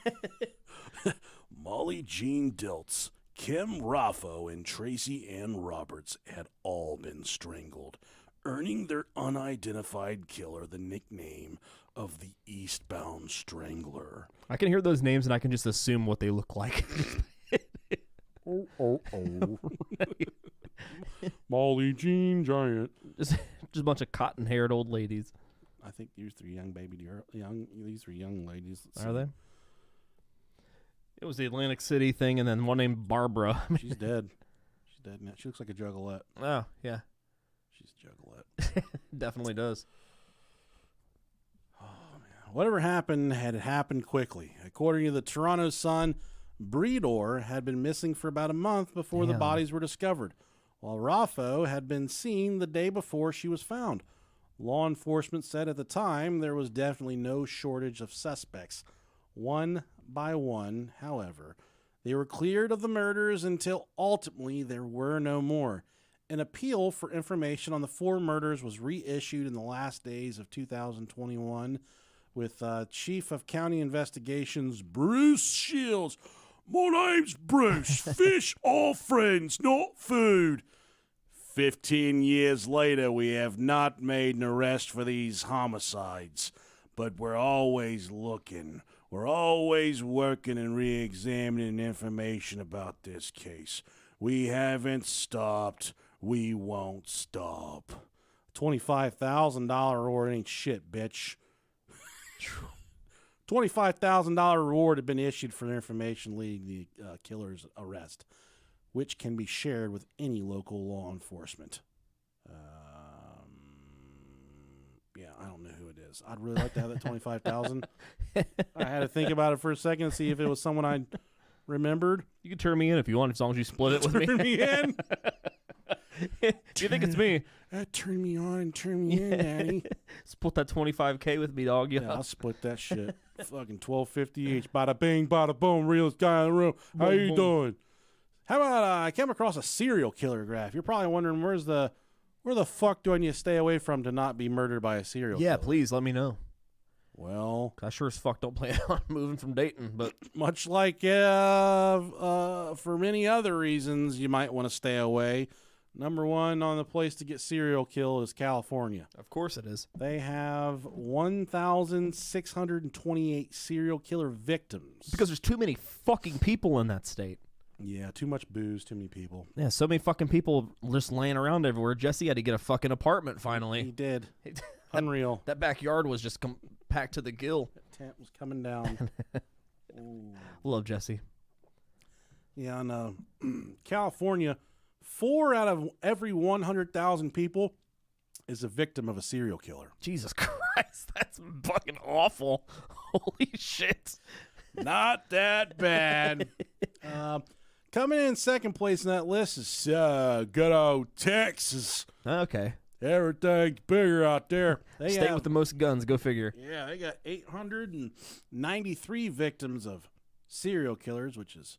Molly Jean Diltz, Kim Raffo, and Tracy Ann Roberts had all been strangled, earning their unidentified killer the nickname of the Eastbound Strangler. I can hear those names and I can just assume what they look like. Molly Jean Giant. just a bunch of cotton-haired old ladies. I think these 3 young these 3 young ladies. Let's Are see. they? It was the Atlantic City thing, and then one named Barbara. She's dead. She's dead now. She looks like a juggalette. Oh, yeah. She's a juggalette. Definitely does. Whatever happened had happened quickly. According to the Toronto Sun, Bredor had been missing for about a month before the Damn. bodies were discovered, while Raffo had been seen the day before she was found. Law enforcement said at the time there was definitely no shortage of suspects. One by one, however, they were cleared of the murders until ultimately there were no more. An appeal for information on the 4 murders was reissued in the last days of 2021 with Chief of County Investigations Bruce Shields. My name's Bruce. Fish are friends, not food. 15 years later, we have not made an arrest for these homicides, but we're always looking. We're always working and re-examining information about this case. We haven't stopped. We won't stop. $25,000 reward ain't shit, bitch. $25,000 reward had been issued for information leading the killer's arrest, which can be shared with any local law enforcement. Yeah, I don't know who it is. I'd really like to have that $25,000. I had to think about it for a second and see if it was someone I remembered. You can turn me in if you want, as long as you split it with me. Turn me in. Do you think it's me? Turn me on and turn me in, Daddy. Split that $25K with me, dog. Yeah, I'll split that shit. Fucking $12.50 each. Bada bing, bada boom. Realest guy in the room. How Boom, you boom. doing? How about I came across a serial killer graph? You're probably wondering where the fuck do I need to stay away from to not be murdered by a serial Yeah, killer? please let me know. Well, I sure as fuck don't plan on moving from Dayton, but much like for many other reasons you might want to stay away. Number one on the place to get serial killed is California. of course it is. They have 1,628 serial killer victims. Because there's too many fucking people in that state. Yeah, too much booze, too many people. Yeah, so many fucking people just laying around everywhere. Jesse had to get a fucking apartment He finally. did. Unreal. That backyard was just packed to the gill. Tent was coming down. Ooh. Love Jesse. Yeah, in California, 4 out of every 100,000 people is a victim of a serial killer. Jesus Christ, that's fucking awful. Holy shit. Not that bad. Coming in second place in that list is good old Texas. Okay. Everything's bigger out there. They State have, with the most guns, go figure. yeah, they got 893 victims of serial killers, which is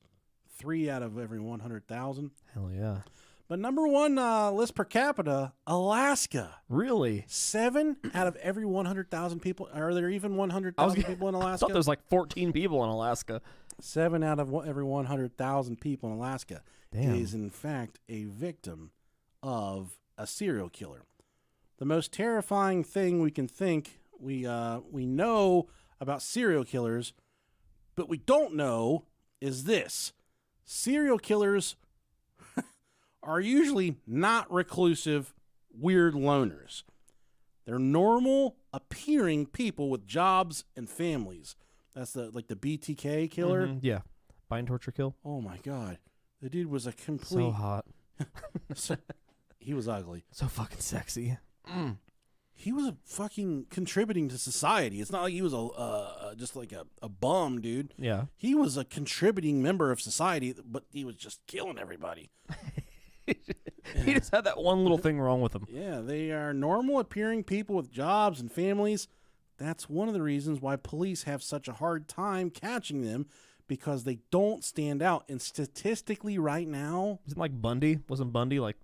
3 out of every 100,000. Hell yeah. But number one list per capita, Alaska. Really? 7 out of every 100,000 people. Are there even 100,000 people in I Alaska? thought there was like 14 people in Alaska. 7 out of every 100,000 people in Alaska Damn. is, in fact, a victim of a serial killer. The most terrifying thing we can think we know about serial killers, but we don't know is this. Serial killers are usually not reclusive, weird loners. They're normal appearing people with jobs and families. That's the BTK killer. Mhm, yeah. Bind, torture, kill. Oh my God. The dude was a complete. So hot. He was ugly. So fucking sexy. He was fucking contributing to society. It's not like he was just like a bum, dude. Yeah. He was a contributing member of society, but he was just killing everybody. He just had that one little thing wrong with him. Yeah, they are normal appearing people with jobs and families. That's one of the reasons why police have such a hard time catching them, because they don't stand out. And statistically right now, Isn't like Bundy? Wasn't Bundy like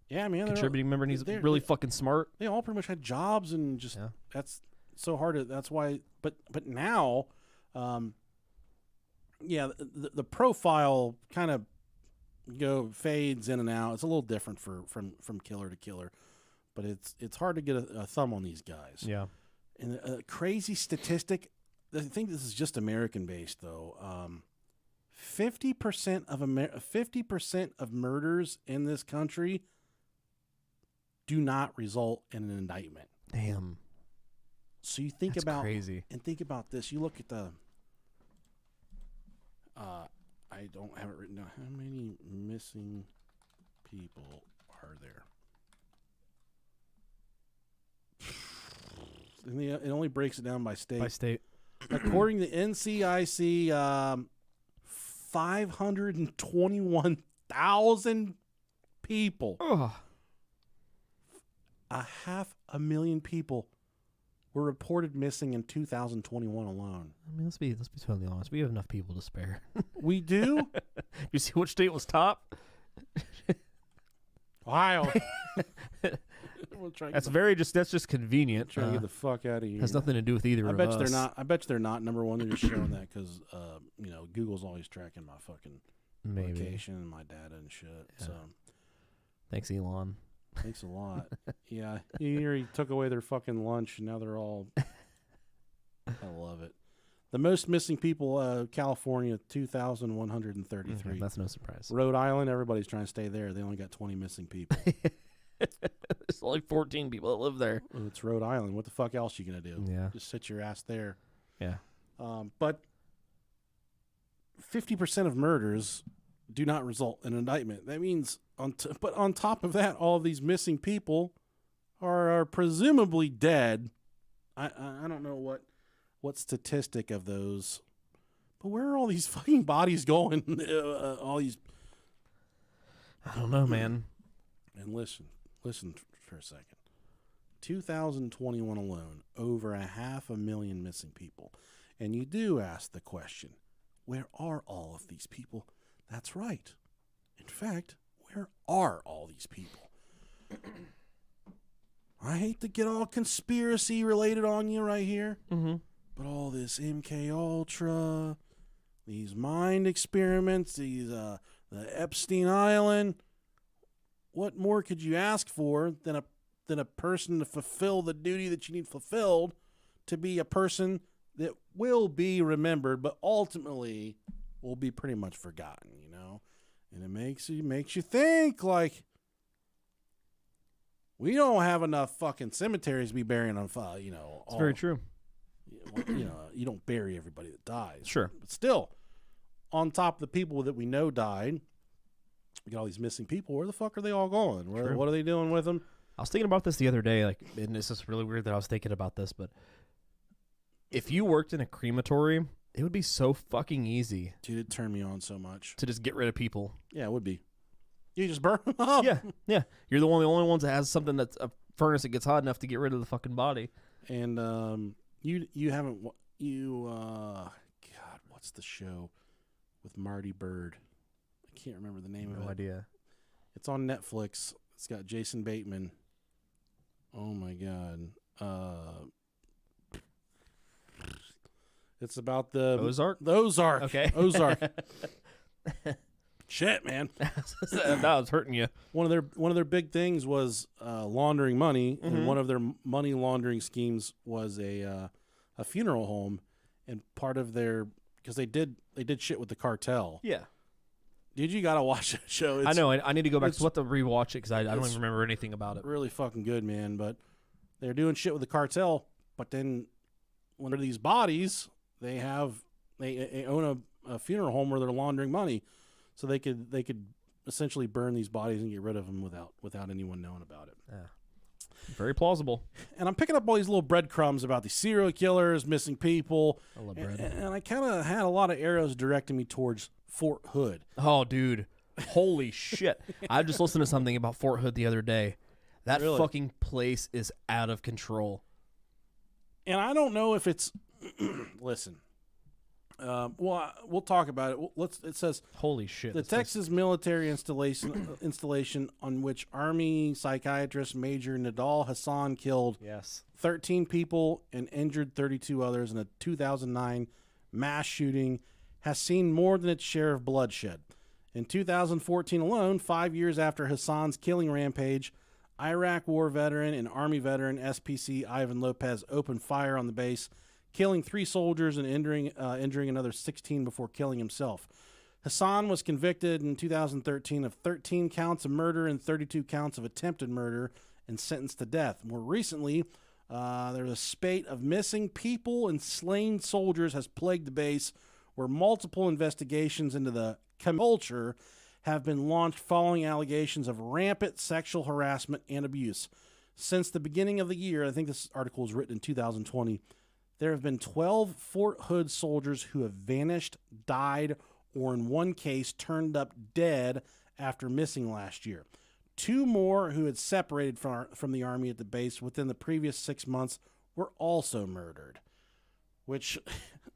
yeah, man, contributing member and he's they're- really fucking smart? they all pretty much had jobs and just Yeah. that's so hard to, that's why but now the profile kind of fades in and out. It's a little different from killer to killer, but it's hard to get a thumb on these guys. Yeah. And a crazy statistic, I think this is just American based though. 50% of murders in this country do not result in an indictment. Damn. So you think That's about crazy. and think about this. You look at the I don't have it written down. How many missing people are there? And it only breaks it down by state. By state. According to NCIC, 521,000 people. Ugh. 500,000 people were reported missing in 2021 alone. I mean, let's be totally honest. We have enough people to spare. We do? You see which state was top? Wow. That's just convenient. Trying to get the fuck out of here. Has nothing to do with either of us. They're not. I bet you they're not. Number one, they're just showing that because, Google's always tracking my fucking location and my data and shit. Yeah. So, thanks, Elon. thanks a lot. Yeah, he took away their fucking lunch, and now they're all. I love it. The most missing people, California, 2,133. That's no surprise. Rhode Island, everybody's trying to stay there. They only got 20 missing people. There's only 14 people that live there. Well, it's Rhode Island. What the fuck else you gonna do? Yeah. Just sit your ass there. Yeah. But 50% of murders do not result in indictment. That means, but on top of that, all of these missing people are presumably dead. I don't know what statistic of those, but where are all these fucking bodies going? All these. I don't know, man. And listen for a second. 2021 alone, over 500,000 missing people. And you do ask the question, where are all of these people? That's right. In fact, where are all these people? I hate to get all conspiracy related on you right here, but all this MK Ultra, these mind experiments, these the Epstein Island, what more could you ask for than a person to fulfill the duty that you need fulfilled, to be a person that will be remembered, but ultimately will be pretty much forgotten, And it makes you think, like, we don't have enough fucking cemeteries to be burying on fire, It's very true. You don't bury everybody that dies. Sure. But still, on top of the people that we know died, we got all these missing people. Where the fuck are they all going? What are they doing with them? I was thinking about this the other day, and it's just really weird that I was thinking about this, but if you worked in a crematory, it would be so fucking easy. Dude, it turned me on so much. To just get rid of people. Yeah, it would be. You just burn them up. Yeah. You're the only ones that has something that's a furnace that gets hot enough to get rid of the fucking body. And you haven't God, what's the show with Marty Bird? I can't remember the name of it. No idea. It's on Netflix. It's got Jason Bateman. Oh my God. It's about the Ozark? The Ozark. Okay. Ozark. Shit, man. That was hurting you. One of their big things was laundering money, and one of their money laundering schemes was a funeral home, and part of their, because they did shit with the cartel. Yeah. Dude, you gotta watch that show. I know. I need to go back to rewatch it because I don't even remember anything about it. Really fucking good, man. But they're doing shit with the cartel. But then when they're these bodies, they own a funeral home where they're laundering money, so they could essentially burn these bodies and get rid of them without anyone knowing about it. Yeah. Very plausible. And I'm picking up all these little breadcrumbs about these serial killers, missing people. I love bread. And I kind of had a lot of arrows directing me towards Fort Hood. Oh, dude. Holy shit. I just listened to something about Fort Hood the other day. That fucking place is out of control. And I don't know if it's... Listen. We'll talk about it. It says... Holy shit. The Texas military installation on which Army psychiatrist Major Nadal Hassan killed 13 people and injured 32 others in a 2009 mass shooting has seen more than its share of bloodshed. In 2014 alone, 5 years after Hassan's killing rampage, Iraq War veteran and Army veteran SPC Ivan Lopez opened fire on the base, killing 3 soldiers and injuring another 16 before killing himself. Hassan was convicted in 2013 of 13 counts of murder and 32 counts of attempted murder and sentenced to death. More recently, there was a spate of missing people and slain soldiers has plagued the base, where multiple investigations into the culture have been launched following allegations of rampant sexual harassment and abuse. Since the beginning of the year, I think this article was written in 2020, there have been 12 Fort Hood soldiers who have vanished, died, or in one case turned up dead after missing last year. 2 more who had separated from the Army at the base within the previous 6 months were also murdered. Which,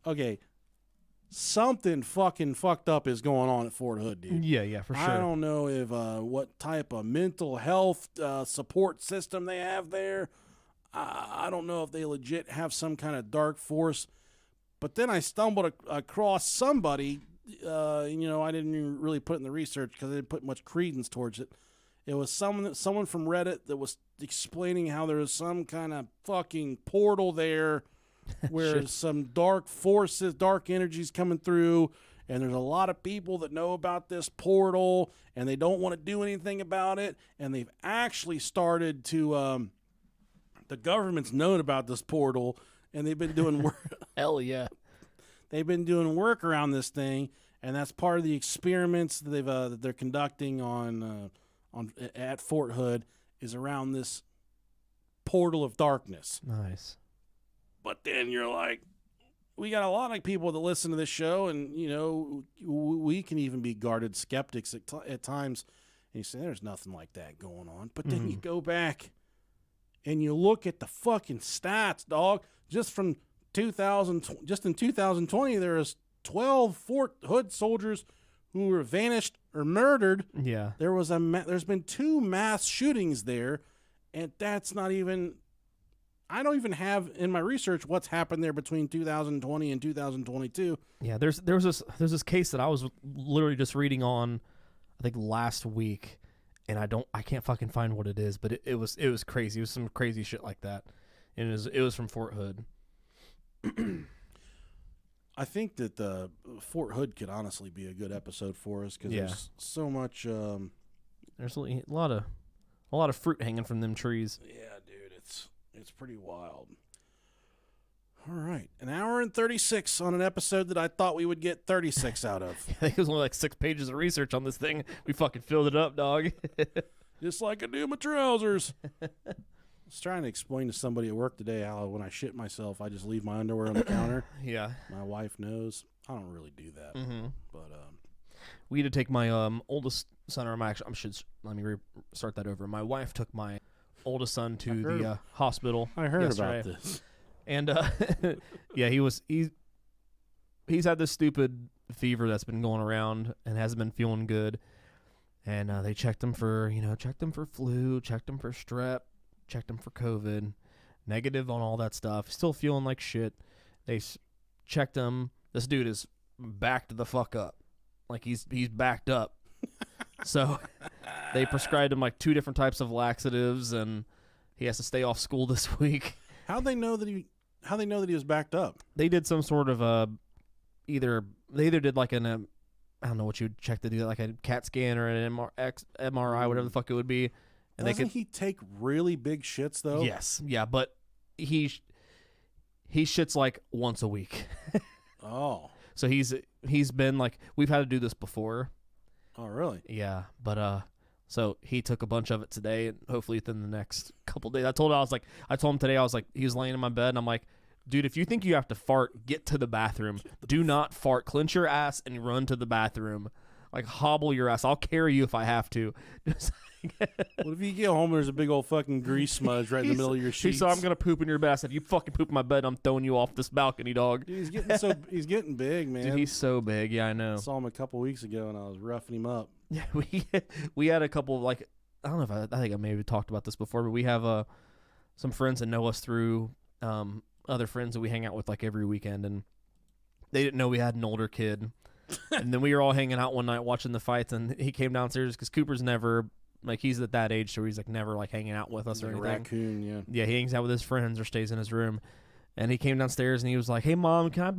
okay, something fucking fucked up is going on at Fort Hood, dude. Yeah, for sure. I don't know if what type of mental health support system they have there. I don't know if they legit have some kind of dark force. But then I stumbled across somebody, I didn't even really put in the research because I didn't put much credence towards it. It was someone from Reddit that was explaining how there was some kind of fucking portal there where some dark forces, dark energies coming through, and there's a lot of people that know about this portal, and they don't want to do anything about it, and they've actually started to, the government's known about this portal, and they've been doing work. Hell yeah. They've been doing work around this thing, and that's part of the experiments that they're conducting at Fort Hood is around this portal of darkness. Nice. But then you're like, we got a lot of people that listen to this show, and we can even be guarded skeptics at times. And you say there's nothing like that going on, but then you go back and you look at the fucking stats, dog. Just in 2020, there was 12 Fort Hood soldiers who were vanished or murdered. Yeah. There's been 2 mass shootings there, and that's not even. I don't even have in my research what's happened there between 2020 and 2022. Yeah, there's this case that I was literally just reading on, I think last week, and I can't fucking find what it is, but it was crazy. It was some crazy shit like that, and it was from Fort Hood. I think that the Fort Hood could honestly be a good episode for us because there's so much. There's a lot of fruit hanging from them trees. Yeah, dude, it's pretty wild. All right, 1 hour and 36 on an episode that I thought we would get 36 out of. I think it was only like 6 pages of research on this thing. We fucking filled it up, dog. Just like I do my trousers. I was trying to explain to somebody at work today how when I shit myself, I just leave my underwear on the counter. Yeah. My wife knows. I don't really do that. But we had to take my oldest son, or let me start that over. My wife took my oldest son to the hospital. I heard yesterday. about this. And yeah, he's had this stupid fever that's been going around and hasn't been feeling good. And they checked him for flu, checked him for strep, checked him for COVID, negative on all that stuff. Still feeling like shit. They checked him. This dude is backed the fuck up. Like he's backed up. So they prescribed him like 2 different types of laxatives, and he has to stay off school this week. How they know that he was backed up? They did some sort of they either did like an I don't know what you'd check to do, like a CAT scan or an MRI, whatever the fuck it would be. And Doesn't he take really big shits though? Yes, yeah, but he shits like once a week. Oh, so he's been like, we've had to do this before. Oh, really? Yeah, but so he took a bunch of it today, and hopefully within the next couple days. I told him today, I was like, he was laying in my bed, and I'm like, dude, if you think you have to fart, get to the bathroom. Do not fart. Clench your ass and run to the bathroom. Like, hobble your ass. I'll carry you if I have to. What if you get home and there's a big old fucking grease smudge right in the middle of your sheets? He said, I'm going to poop in your bed. I said, you fucking poop in my bed, I'm throwing you off this balcony, dog. Dude, he's getting big, man. Dude, he's so big. Yeah, I know. I saw him a couple weeks ago, and I was roughing him up. Yeah, we had a couple, like, I don't know if I think I maybe talked about this before, but we have some friends that know us through other friends that we hang out with like every weekend, and they didn't know we had an older kid. And then we were all hanging out one night watching the fights, and he came downstairs because Cooper's never, like, he's at that age, so he's like never like hanging out with us or anything. Raccoon, yeah. Yeah, he hangs out with his friends or stays in his room. And he came downstairs and he was like, "Hey mom, can I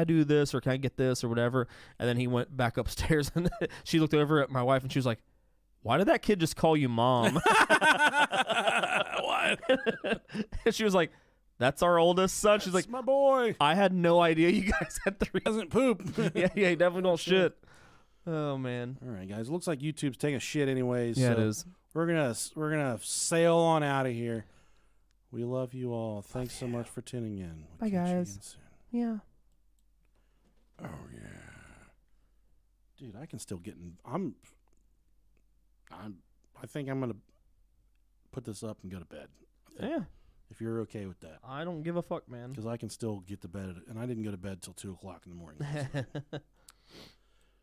do this or can I get this or whatever?" And then he went back upstairs and she looked over at my wife and she was like, "Why did that kid just call you mom?" What? And she was like, "That's our oldest son." She's like, my boy. "I had no idea you guys had 3." Doesn't poop. yeah, he definitely don't shit. Oh man. All right, guys. It looks like YouTube's taking a shit anyways. Yeah, so it is. We're gonna sail on out of here. We love you all. Thanks so much for tuning in. Bye, guys. Yeah. Oh yeah. I can still get in. I think I'm gonna put this up and go to bed. Yeah. If you're okay with that, I don't give a fuck, man. because I can still get to bed, and I didn't go to bed till 2:00 in the morning. So.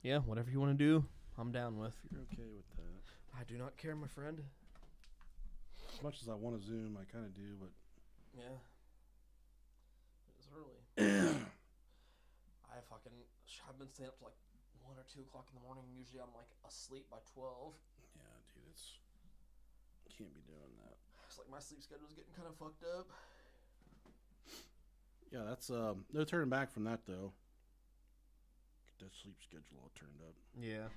Yeah, whatever you want to do, I'm down with. If you're okay with that. I do not care, my friend. As much as I want to Zoom, I kind of do, but Yeah. It's early. I've been staying up to like 1 or 2 o'clock in the morning. Usually I'm like asleep by 12. yeah, dude, can't be doing that. It's like my sleep schedule's getting kind of fucked up. Yeah, that's no turning back from that though. Get that sleep schedule all turned up. Yeah.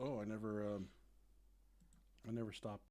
Oh, I never stopped